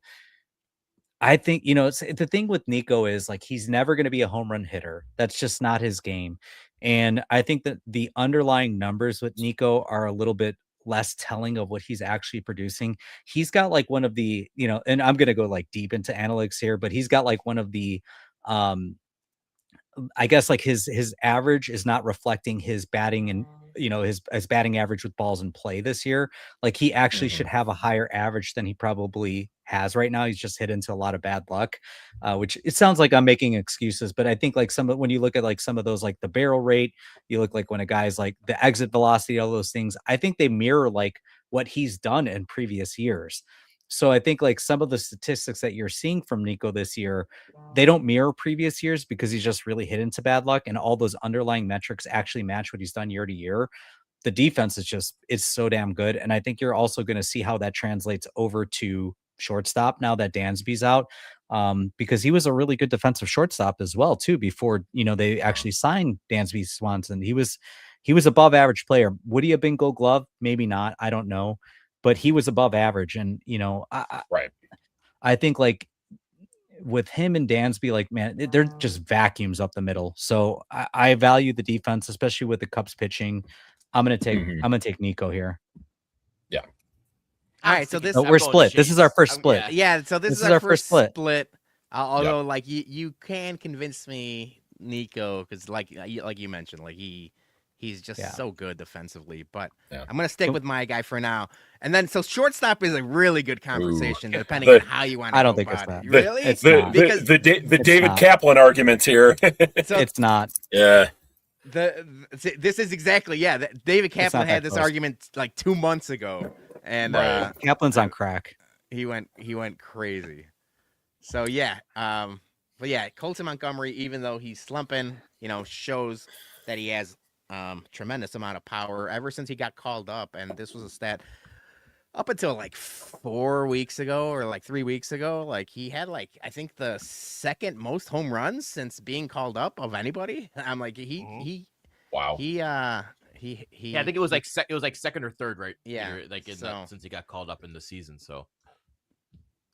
I think, it's the thing with Nico is like he's never going to be a home run hitter. That's just not his game. And I think that the underlying numbers with Nico are a little bit less telling of what he's actually producing. He's got like one of the, and I'm going to go like deep into analytics here, but he's got like one of the I guess like his average is not reflecting his batting and his batting average with balls in play this year. Like he actually should have a higher average than he probably has right now. He's just hit into a lot of bad luck, which it sounds like I'm making excuses, but I think like when you look at like some of those, like the barrel rate, you look like when a guy's like the exit velocity, all those things, I think they mirror like what he's done in previous years. So I think like some of the statistics that you're seeing from Nico this year, they don't mirror previous years because he's just really hit into bad luck, and all those underlying metrics actually match what he's done year to year. The defense it's so damn good. And I think you're also going to see how that translates over to shortstop now that Dansby's out, because he was a really good defensive shortstop as well too before they actually signed Dansby Swanson. He was above average player. Would he have been Gold Glove? Maybe not. I don't know. But he was above average. And, right. I think like with him and Dansby, like, man, they're just vacuums up the middle. So I value the defense, especially with the Cubs pitching. I'm going to take Nico here. Yeah. All right. So we're split. This is our first split. Yeah. So this is our first split. Although like you can convince me, Nico, because like you mentioned, like he's just so good defensively, but I'm going to stick with my guy for now. And then, so shortstop is a really good conversation, depending on how you want to I don't think it's not. Really? It's not. Because the David Kaplan argument here. So, it's not. Yeah. This is exactly, David Kaplan had this argument like 2 months ago. And Kaplan's on crack. He went crazy. So, but Colton Montgomery, even though he's slumping, shows that he has tremendous amount of power ever since he got called up. And this was a stat up until like 4 weeks ago or like 3 weeks ago, like he had like I think the second most home runs since being called up of anybody. I'm like Wow. he Yeah, I think it was like second or third, right? Yeah, Peter, like since he got called up in the season. So,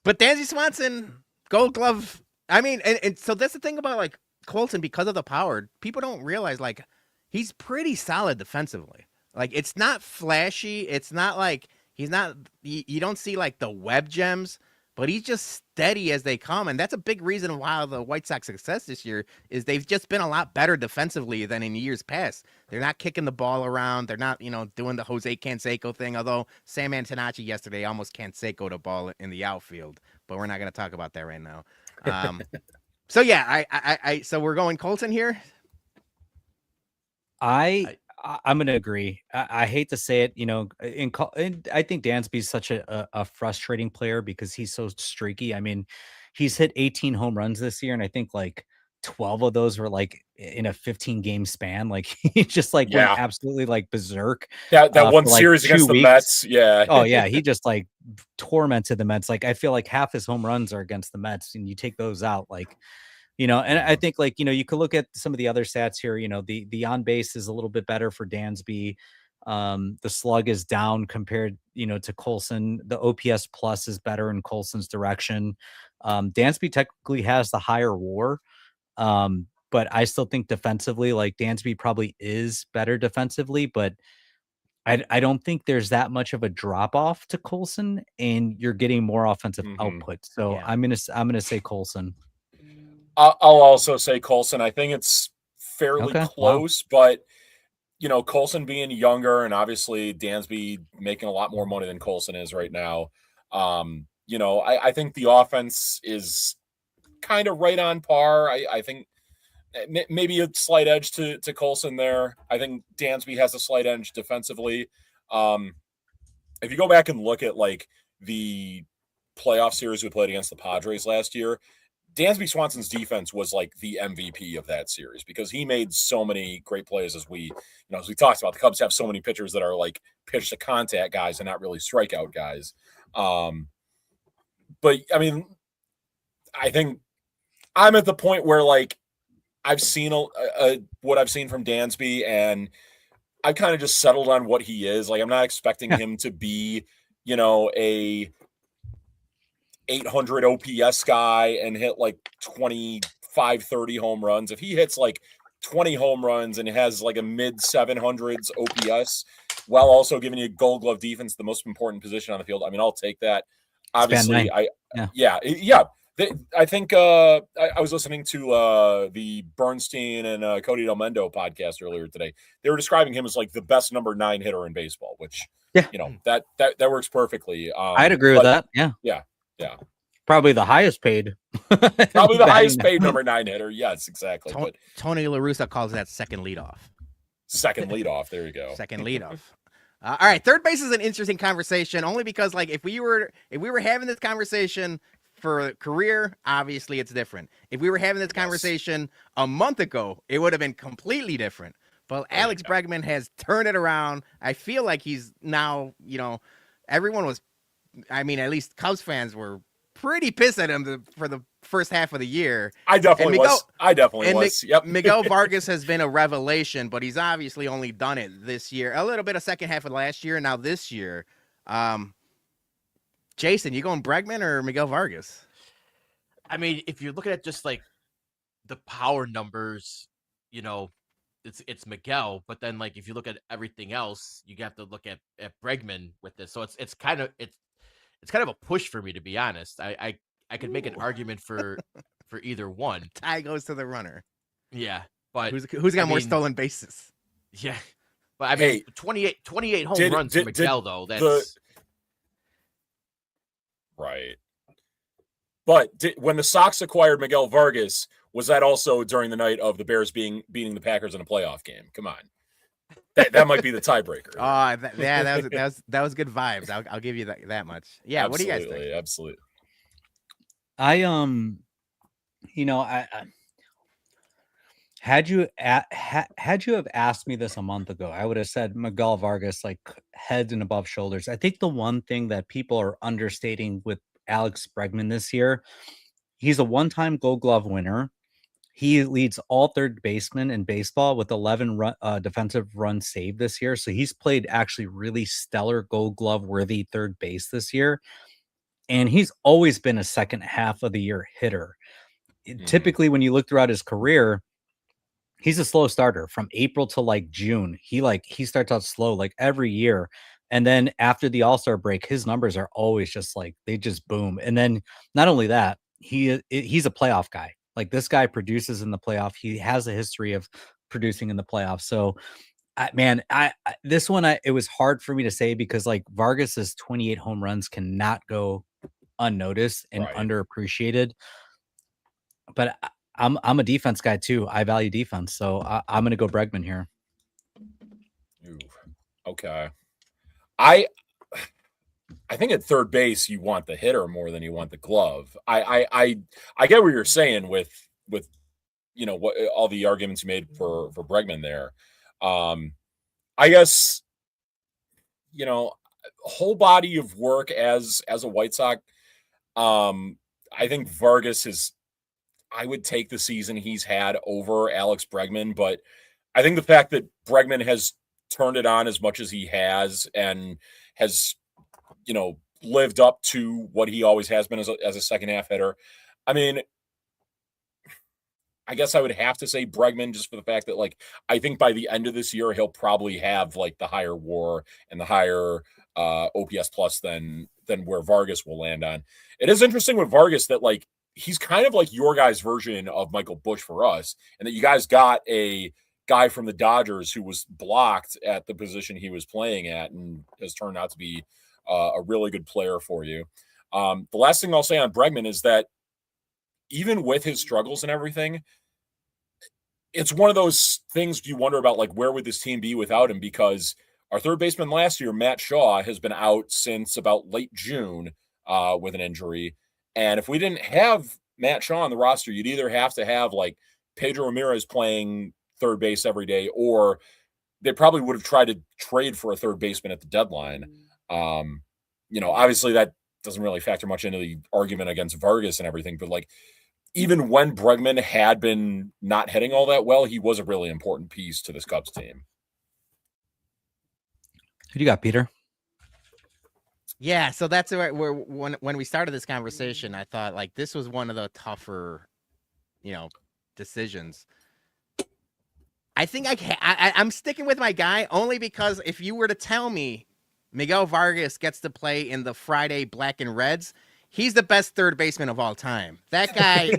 but Dansby Swanson, Gold Glove. I mean, and so that's the thing about like Colton, because of the power, people don't realize like he's pretty solid defensively. Like it's not flashy. It's not like he's not. You don't see like the web gems, but he's just steady as they come, and that's a big reason why the White Sox success this year is they've just been a lot better defensively than in years past. They're not kicking the ball around. They're not doing the Jose Canseco thing. Although Sam Antonacci yesterday almost Canseco'd a ball in the outfield, but we're not going to talk about that right now. So yeah, so we're going Colton here. I'm going to agree. I hate to say it, and I think Dansby's such a frustrating player because he's so streaky. I mean, he's hit 18 home runs this year, and I think like 12 of those were like in a 15 game span. Like he just like went absolutely like berserk. That one for, like, series against the Mets. Yeah. Oh yeah. He just like tormented the Mets. Like I feel like half his home runs are against the Mets, and you take those out, like, and I think like, you could look at some of the other stats here, the on base is a little bit better for Dansby. The slug is down compared, to Colson. The OPS plus is better in Colson's direction. Dansby technically has the higher WAR. But I still think defensively, like Dansby probably is better defensively, but I don't think there's that much of a drop off to Colson, and you're getting more offensive output. So yeah. I'm gonna say Colson. I'll also say Colson. I think it's fairly close, but Colson being younger and obviously Dansby making a lot more money than Colson is right now. I think the offense is kind of right on par. I think maybe a slight edge to Colson there. I think Dansby has a slight edge defensively. If you go back and look at like the playoff series we played against the Padres last year, Dansby Swanson's defense was like the MVP of that series because he made so many great plays as we talked about. The Cubs have so many pitchers that are like pitch to contact guys and not really strikeout guys. But I mean, I think I'm at the point where like I've seen what I've seen from Dansby, and I've kind of just settled on what he is. Like I'm not expecting him to be, a 800 OPS guy and hit like 25, 30 home runs. If he hits like 20 home runs and has like a mid 700s OPS while also giving you Gold Glove defense, the most important position on the field, I mean, I'll take that. Obviously, I think I was listening to the Bernstein and Cody Del Mendo podcast earlier today. They were describing him as like the best number 9 hitter in baseball, which that works perfectly. I'd agree with that. Yeah. Probably the highest paid. Probably the highest paid number 9 hitter. Yes, exactly. But Tony La Russa calls that second leadoff. Second leadoff. There you go. Second leadoff. All right. Third base is an interesting conversation only because like if we were having this conversation for career, obviously it's different. If we were having this conversation a month ago, it would have been completely different. But Alex Bregman has turned it around. I feel like he's now, everyone was, I mean, at least Cubs fans were pretty pissed at him for the first half of the year. I definitely was. Yep. Miguel Vargas has been a revelation, but he's obviously only done it this year. A little bit of second half of last year, now this year. Jason, you going Bregman or Miguel Vargas? I mean, if you're looking at just like the power numbers, it's Miguel. But then, like, if you look at everything else, you have to look at Bregman with this. So it's kind of a push for me, to be honest. I could make an argument for either one. Tie goes to the runner. Yeah, but who's got more stolen bases? Yeah, but I mean, 28 home runs for Miguel though. That's right. But when the Sox acquired Miguel Vargas, was that also during the night of the Bears beating the Packers in a playoff game? Come on. That might be the tiebreaker. That was good vibes. I'll give you that much. Yeah. Absolutely, what do you guys think? Absolutely. I Had you have asked me this a month ago, I would have said Miguel Vargas, like heads and above shoulders. I think the one thing that people are understating with Alex Bregman this year, he's a one-time Gold Glove winner. He leads all third basemen in baseball with 11 defensive runs saved this year. So he's played actually really stellar Gold Glove worthy third base this year. And he's always been a second half of the year hitter. Typically, when you look throughout his career, he's a slow starter from April to like June. He starts out slow like every year. And then after the All-Star break, his numbers are always just like they just boom. And then not only that, he's a playoff guy. Like this guy produces in the playoff. He has a history of producing in the playoffs. So this one, it was hard for me to say because like Vargas's 28 home runs cannot go unnoticed and underappreciated. But I'm a defense guy too. I value defense, so I'm going to go Bregman here. Ooh, okay. I think at third base you want the hitter more than you want the glove. I get what you're saying with what all the arguments you made for Bregman there. I guess whole body of work as a White Sox. I think Vargas is. I would take the season he's had over Alex Bregman, but I think the fact that Bregman has turned it on as much as he has and has, lived up to what he always has been as a second half hitter. I mean, I guess I would have to say Bregman just for the fact that, like, I think by the end of this year, he'll probably have like the higher WAR and the higher OPS plus than where Vargas will land on. It is interesting with Vargas that like, he's kind of like your guys' version of Michael Busch for us, and that you guys got a guy from the Dodgers who was blocked at the position he was playing at and has turned out to be a really good player for you. The last thing I'll say on Bregman is that even with his struggles and everything, it's one of those things you wonder about, like, where would this team be without him? Because our third baseman last year, Matt Shaw, has been out since about late June with an injury. And if we didn't have Matt Shaw on the roster, you'd either have to have like Pedro Ramirez playing third base every day, or they probably would have tried to trade for a third baseman at the deadline. Obviously that doesn't really factor much into the argument against Vargas and everything, but like even when Bregman had been not hitting all that well, he was a really important piece to this Cubs team. Who do you got, Peter? Yeah, so that's where when we started this conversation, I thought like this was one of the tougher, decisions. I think I'm sticking with my guy only because if you were to tell me Miguel Vargas gets to play in the Friday Black and Reds, he's the best third baseman of all time. That guy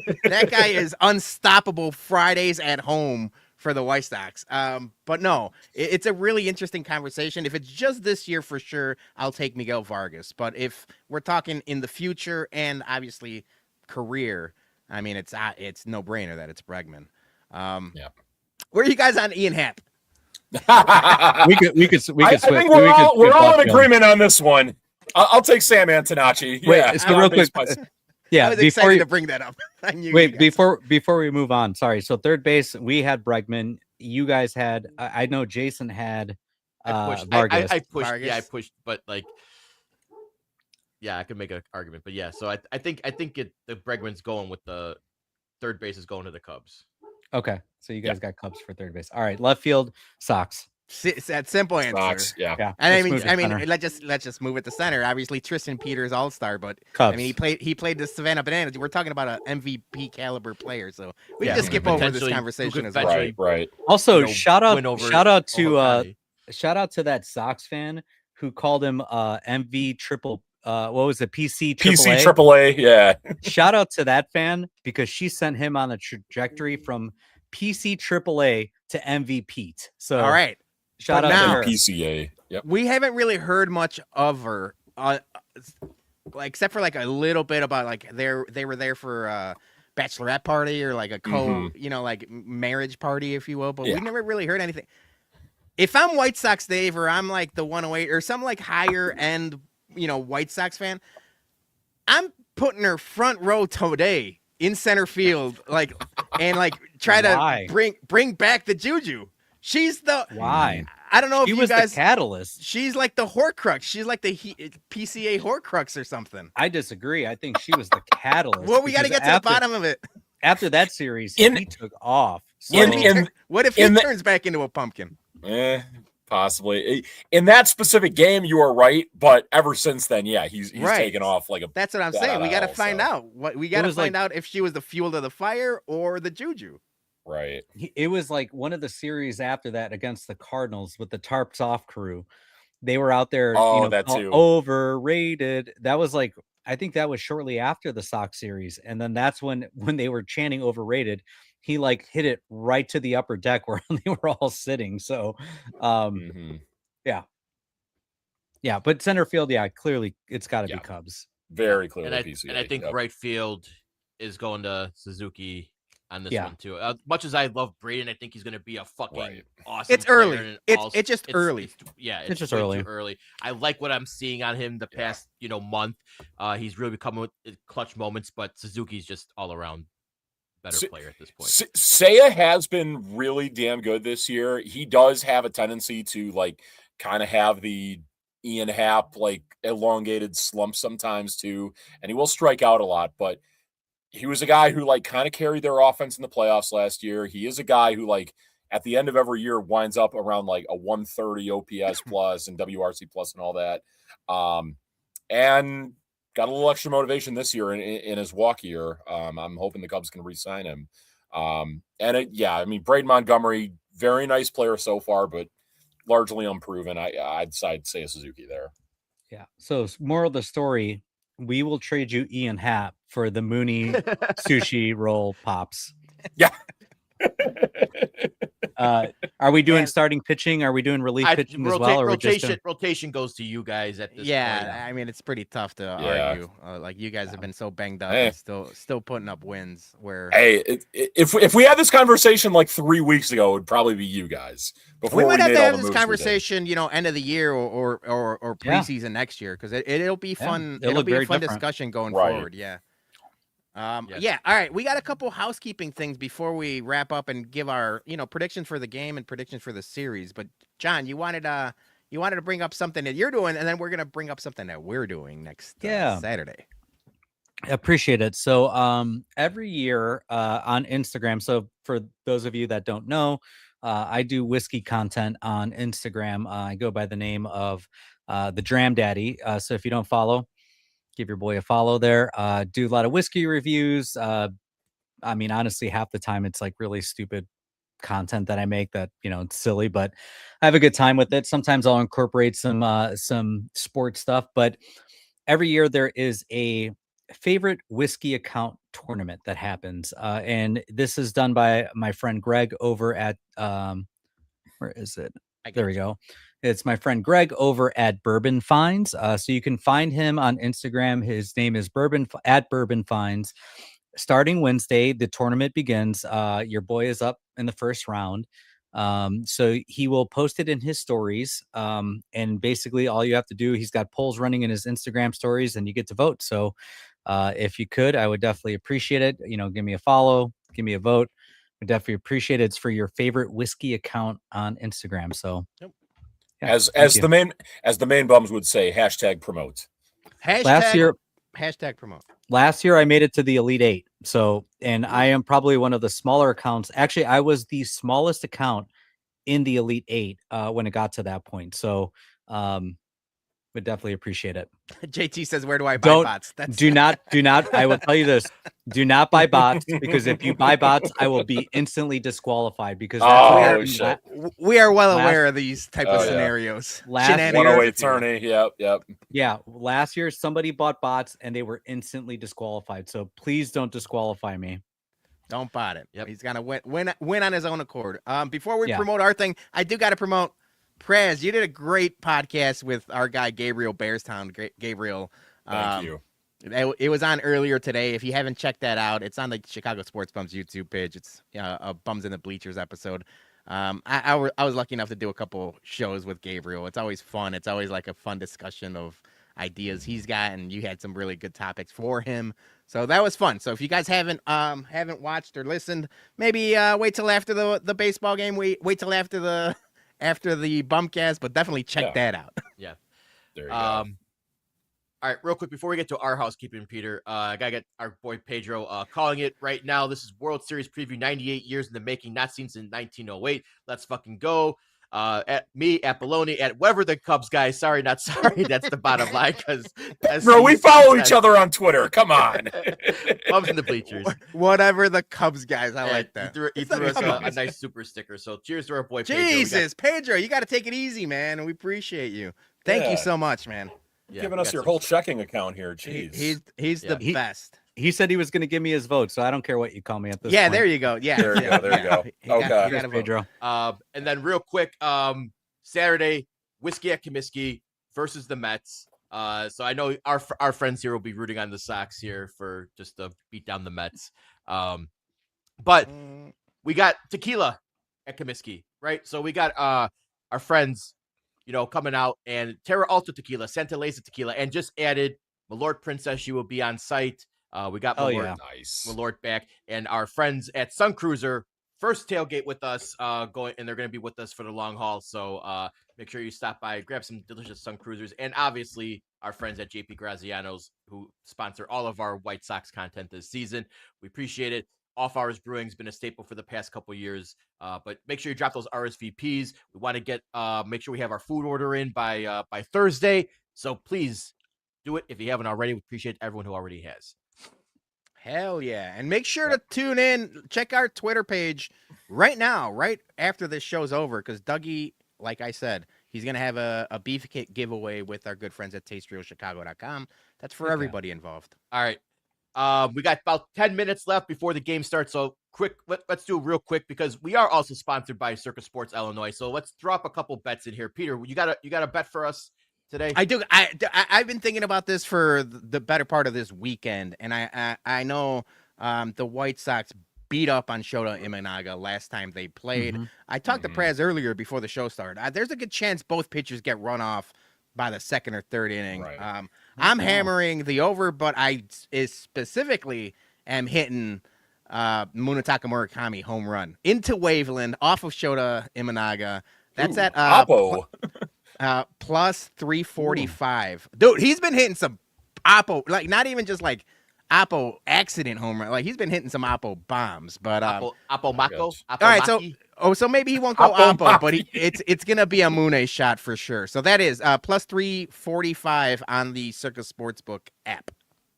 is unstoppable Fridays at home for the White Sox. But no, it's a really interesting conversation. If it's just this year, for sure, I'll take Miguel Vargas. But if we're talking in the future and obviously career, I mean, it's no brainer that it's Bregman. Yeah. Where are you guys on Ian Happ? we could switch. I think we're all in agreement on this one. I'll take Sam Antonacci. Wait, so real quick. Yeah, I was excited to bring that up. Before we move on, sorry. So third base, we had Bregman. You guys had. I know Jason had Vargas. I pushed. Vargas. Yeah, I pushed. But like, yeah, I could make an argument. But yeah, so I think the Bregman's going with the third base is going to the Cubs. Okay, so you guys got Cubs for third base. All right, left field, Sox. It's that simple answer. Sox, yeah. And I mean, let's just move it to center. Obviously, Tristan Peters, All-Star, but Cubs. I mean, he played the Savannah Bananas. We're talking about an MVP caliber player, so we can just skip over this conversation as well. Right. Also, shout out to that Sox fan who called him MV triple. What was it? PC AAA. Yeah. Shout out to that fan because she sent him on a trajectory from PC AAA to MVP. So all right. Shout out to her. PCA. Yep. We haven't really heard much of her, except for like a little bit about like they were there for a bachelorette party or like a like marriage party, if you will. But we never really heard anything. If I'm White Sox Dave or I'm like the 108 or some like higher end, White Sox fan, I'm putting her front row today in center field. Like and like try Why? to bring back the Juju. She's the Why? I don't know if She you was guys. the catalyst. She's like the Horcrux. She's like the PCA Horcrux or something. I disagree. I think she was the catalyst. Well, we got to because get to the bottom of it. After that series, In- he took off. So, What if he turns back into a pumpkin? Possibly. In that specific game, you are right, but ever since then, yeah, he's Right. taken off like a. That's what I'm bat saying. out We of got to hell, find so. out. We got to find out if she was the fuel to the fire or the Juju. Right. it was like one of the series after that against the Cardinals with the tarps off crew. They were out there, Oh, that too. overrated. That was like, I think that was shortly after the Sox series. And then that's when they were chanting overrated, he like hit it right to the upper deck where they were all sitting. So, yeah, but center field, yeah, clearly it's got to be Cubs. Very clearly PCA. And I think right field is going to Suzuki on this one too. Much as I love Braden, I think he's going to be a fucking awesome. It's early. It's just early. It's just early. Too early. I like what I'm seeing on him the past month. He's really becoming with clutch moments, but Suzuki's just all around better player at this point. Seiya has been really damn good this year. He does have a tendency to like kind of have the Ian Happ like elongated slump sometimes too, and he will strike out a lot, but he was a guy who like kind of carried their offense in the playoffs last year. He is a guy who like at the end of every year winds up around like a 130 OPS plus and WRC plus and all that. And got a little extra motivation this year in his walk year. I'm hoping the Cubs can re-sign him. I mean, Braden Montgomery, very nice player so far, but largely unproven. I'd say a Suzuki there. Yeah. So moral of the story, we will trade you Ian Happ for the Mooney sushi roll pops. Yeah. Are we doing starting pitching? Are we doing relief pitching as well? Or rotation goes to you guys at this point. I mean, it's pretty tough to argue. Like you guys have been so banged up and still putting up wins. Where if we had this conversation like 3 weeks ago, it would probably be you guys. We might have to have this conversation, end of the year or preseason next year because it'll be fun. It'll be a fun discussion going forward. Yeah. All right. We got a couple housekeeping things before we wrap up and give our, predictions for the game and predictions for the series. But John, you wanted to bring up something that you're doing, and then we're gonna bring up something that we're doing next Saturday. I appreciate it. So every year on Instagram. So for those of you that don't know, I do whiskey content on Instagram. I go by the name of the Dram Daddy. So if you don't follow, give your boy a follow there. Do a lot of whiskey reviews. I mean, honestly, half the time it's like really stupid content that I make that, it's silly, but I have a good time with it. Sometimes I'll incorporate some sports stuff, but every year there is a favorite whiskey account tournament that happens. And this is done by my friend Greg over at, where is it? There we go. It's my friend Greg over at Bourbon Finds. So you can find him on Instagram. His name is Bourbon Finds. Starting Wednesday, the tournament begins. Your boy is up in the first round. So he will post it in his stories. And basically all you have to do, he's got polls running in his Instagram stories and you get to vote. So if you could, I would definitely appreciate it. Give me a follow, give me a vote. I definitely appreciate it. It's for your favorite whiskey account on Instagram. So yeah, as the main bums would say, #promote. Hashtag promote. Last year I made it to the Elite Eight. So, and I am probably one of the smaller accounts. Actually, I was the smallest account in the Elite Eight when it got to that point. So, would definitely appreciate it. JT says, "Where do I buy bots?" Do not. I will tell you this: do not buy bots, because if you buy bots, I will be instantly disqualified. Because we are well aware of these type of scenarios. Last 108 attorney. Yep. Yeah, last year somebody bought bots and they were instantly disqualified. So please don't disqualify me. Don't bot it. Yep. He's gonna win on his own accord. Before we promote our thing, I do got to promote. Prez, you did a great podcast with our guy Gabriel Bearstown. Gabriel, thank you. It was on earlier today. If you haven't checked that out, it's on the Chicago Sports Bums YouTube page. It's a Bums in the Bleachers episode. I was lucky enough to do a couple shows with Gabriel. It's always fun. It's always like a fun discussion of ideas he's got, and you had some really good topics for him. So that was fun. So if you guys haven't watched or listened, maybe wait till after the baseball game. Wait till after the Bumpcast, but definitely check that out. Yeah. There you go. All right, real quick before we get to our housekeeping, Peter, I gotta get our boy Pedro calling it right now. This is World Series preview, 98 years in the making, not seen since 1908. Let's fucking go. At me, at Baloney, at whoever the Cubs guy. Sorry, not sorry. That's the bottom line. Because bro, we follow each other on Twitter. Come on. Bums in the bleachers. Whatever the Cubs guys. I like that. He threw us a nice super sticker. So cheers to our boy Jesus, Pedro, you got to take it easy, man. And we appreciate you. Thank you so much, man. Yeah, giving us your whole checking account here. Jeez. He's the best. He said he was going to give me his vote, so I don't care what you call me at this point. There you go. Yeah. There you go. Okay. Got Pedro. And then real quick, Saturday, Whiskey at Comiskey versus the Mets. So I know our friends here will be rooting on the Sox here for just to beat down the Mets. But we got tequila at Comiskey, right? So we got our friends, coming out, and Terra Alta Tequila, Santa Leza Tequila, and just added Malort Princess. She will be on site. We got Malort back, and our friends at Sun Cruiser, first tailgate with us, going, and they're going to be with us for the long haul. So make sure you stop by, grab some delicious Sun Cruisers, and obviously our friends at JP Graziano's, who sponsor all of our White Sox content this season. We appreciate it. Off Hours Brewing's been a staple for the past couple of years, but make sure you drop those RSVPs. We want to get make sure we have our food order in by Thursday. So please do it if you haven't already. We appreciate everyone who already has. Hell yeah. And make sure to tune in. Check our Twitter page right now, right after this show's over, because Dougie, like I said, he's going to have a beef kit giveaway with our good friends at TasteRealChicago.com. That's for everybody involved. All right. We got about 10 minutes left before the game starts. So quick, let's do it real quick because we are also sponsored by Circus Sports Illinois. So let's drop a couple bets in here. Peter, you got a bet for us today? I do. I've been thinking about this for the better part of this weekend, and I know the White Sox beat up on Shota Imanaga last time they played. Mm-hmm. I talked to Praz earlier before the show started. There's a good chance both pitchers get run off by the second or third inning. Right. I'm hammering the over, but I specifically am hitting Munetaka Murakami home run into Waveland off of Shota Imanaga. That's at Oppo. plus 345. Dude, he's been hitting some Oppo, like not even just like Oppo accident home run. Like he's been hitting some Oppo bombs. But Oppo Mako. All right, so maybe he won't go Oppo, but it's gonna be a Mune shot for sure. So that is plus 345 on the Circus Sportsbook app.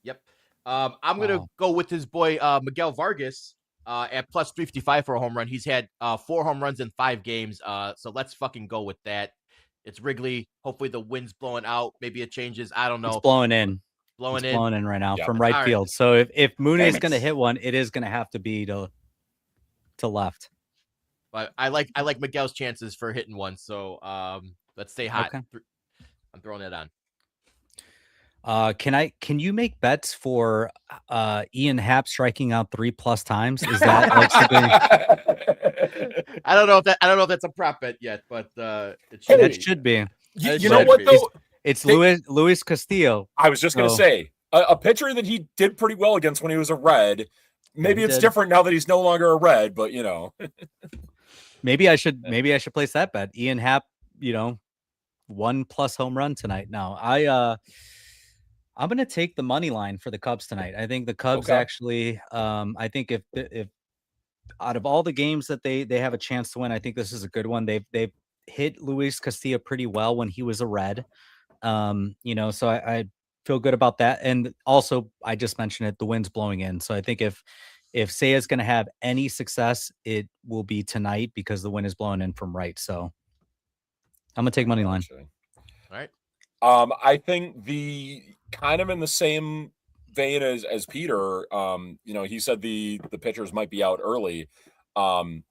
Yep. I'm gonna go with his boy Miguel Vargas at plus 355 for a home run. He's had 4 home runs in 5 games. So let's fucking go with that. It's Wrigley. Hopefully the wind's blowing out. Maybe it changes. I don't know. It's blowing in. Blowing in right now from All field. right. So if Mooney is going to hit one, it is going to have to be to left. But I like Miguel's chances for hitting one. So let's stay hot. Okay. I'm throwing it on. Can you make bets for Ian Happ striking out 3+ times? Is that like something? I don't know if that's a prop bet yet, but it should be. Should be. You know what though? It's Luis Castillo. I was just going to say a pitcher that he did pretty well against when he was a Red. Maybe it's different now that he's no longer a Red, but maybe I should place that bet. Ian Happ, 1+ home run tonight. No, I'm going to take the money line for the Cubs tonight. I think the Cubs actually, I think if out of all the games that they have a chance to win, I think this is a good one. They've hit Luis Castillo pretty well when he was a Red. So I feel good about that. And also, I just mentioned it, the wind's blowing in. So I think if Seiya is going to have any success, it will be tonight because the wind is blowing in from right. So I'm going to take money line. All right. I think the kind of in the same vein as Peter, he said the pitchers might be out early. And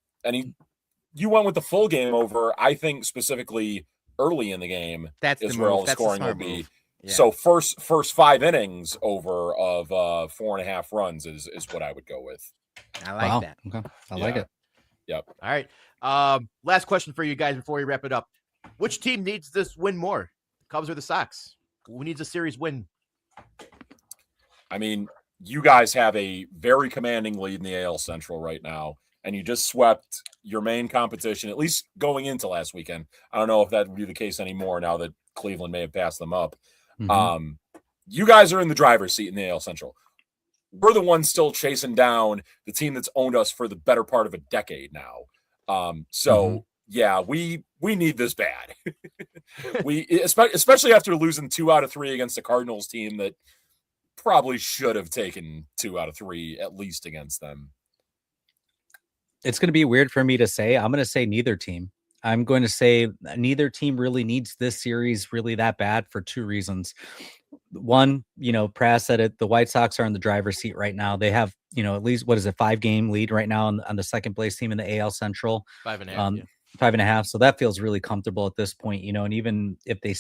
you went with the full game over. I think specifically early in the game is where all the scoring will be. Yeah. So first 5 innings over of 4.5 runs is what I would go with. I like that. Okay. I like it. Yep. All right. Last question for you guys before we wrap it up. Which team needs this win more? The Cubs or the Sox? Who needs a series win? I mean, you guys have a very commanding lead in the AL Central right now, and you just swept your main competition, at least going into last weekend. I don't know if that would be the case anymore now that Cleveland may have passed them up. Mhm. You guys are in the driver's seat in the AL Central. We're the ones still chasing down the team that's owned us for the better part of a decade now. Yeah, we need this bad. We especially after losing 2 out of 3 against the Cardinals team that probably should have taken 2 out of 3 at least against them. It's going to be weird for me to say. I'm going to say neither team. I'm going to say neither team really needs this series really that bad for 2 reasons. One, Prass said it. The White Sox are in the driver's seat right now. They have, at least, 5-game lead right now on the second place team in the AL Central. 5.5. 5.5. So that feels really comfortable at this point, and even if they,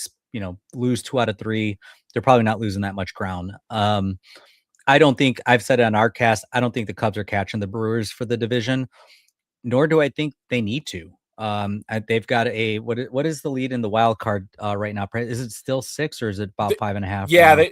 lose 2 out of 3, they're probably not losing that much ground. I don't think, I've said it on our cast, I don't think the Cubs are catching the Brewers for the division, nor do I think they need to. They've got what is the lead in the wild card right now? Is it still 6 or is it about 5.5? Yeah,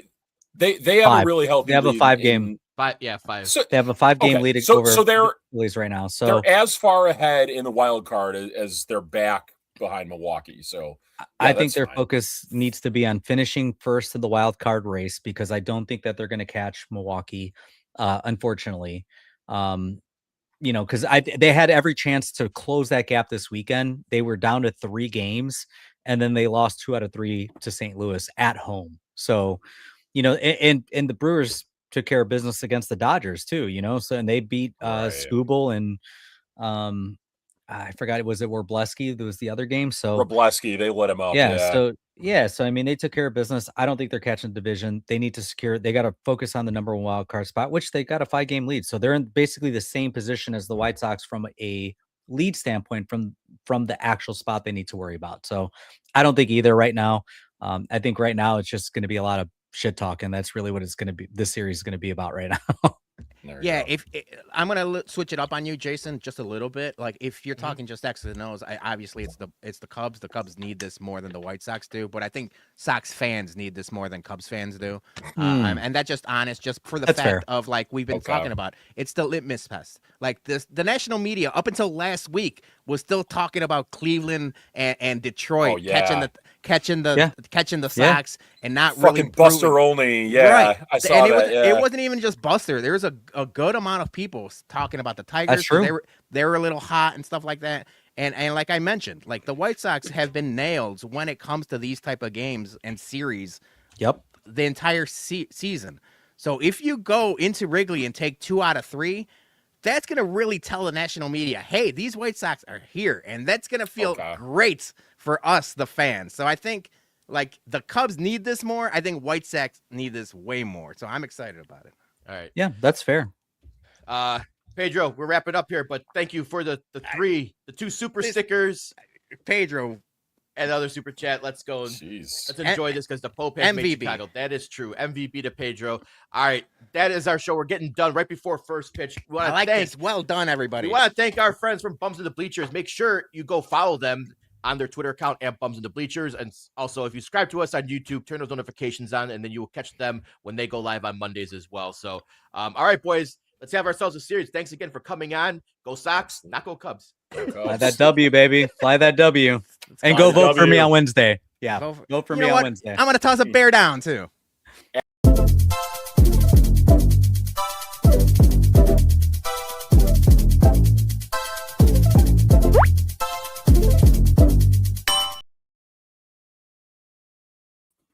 they have 5. a really healthy. They have a 5-game. 5. Yeah, 5. So, they have a 5-game lead over so they're Phillies right now. So they're as far ahead in the wild card as they're back behind Milwaukee. So I think their focus needs to be on finishing first in the wild card race, because I don't think that they're going to catch Milwaukee, unfortunately. Because they had every chance to close that gap this weekend. They were down to 3 games, and then they lost 2 out of 3 to St. Louis at home. So, and the Brewers took care of business against the Dodgers too. So and they beat Skubal and I forgot, was it Warbleski? That was the other game. So Warbleski, they let him up. So I mean, they took care of business. I don't think they're catching the division. They need to secure. They got to focus on the number 1 wild card spot, which they got a 5-game lead. So they're in basically the same position as the White Sox from a lead standpoint from the actual spot they need to worry about. So I don't think either right now. I think right now it's just going to be a lot of shit talk, and that's really what it's going to be. This series is going to be about right now. Yeah, I'm gonna switch it up on you, Jason, just a little bit. Like, if you're talking just X's and O's, obviously it's the Cubs. The Cubs need this more than the White Sox do, but I think Sox fans need this more than Cubs fans do. And that's just honest, just for the fact of, like, we've been talking about. It's the litmus test. Like, the national media up until last week was still talking about Cleveland and Detroit catching the Sox and not fucking really Buster Olney. Yeah, right. I saw and that. It wasn't even just Buster. There was a good amount of people talking about the Tigers. That's true. They were a little hot and stuff like that. And like I mentioned, like, the White Sox have been nails when it comes to these type of games and series. Yep. The entire season. So if you go into Wrigley and take 2 out of 3, that's going to really tell the national media, hey, these White Sox are here. And that's going to feel great for us, the fans. So I think, like, the Cubs need this more. I think White Sox need this way more. So I'm excited about it. All right. Yeah, that's fair. Pedro, we're wrapping up here, but thank you for the 2 super stickers. Pedro. And the other super chat. Let's go. Let's enjoy this, because the Pope has made Chicago. That is true. MVP to Pedro. All right. That is our show. We're getting done right before first pitch. I like this. Well done, everybody. We want to thank our friends from Bums in the Bleachers. Make sure you go follow them on their Twitter account at Bums in the Bleachers. And also, if you subscribe to us on YouTube, turn those notifications on, and then you will catch them when they go live on Mondays as well. So, all right, boys. Let's have ourselves a series. Thanks again for coming on. Go Sox, not go Cubs. Fly that W, baby. Fly that W. And go vote for me on Wednesday. Yeah, vote for me on Wednesday. I'm going to toss a bear down, too.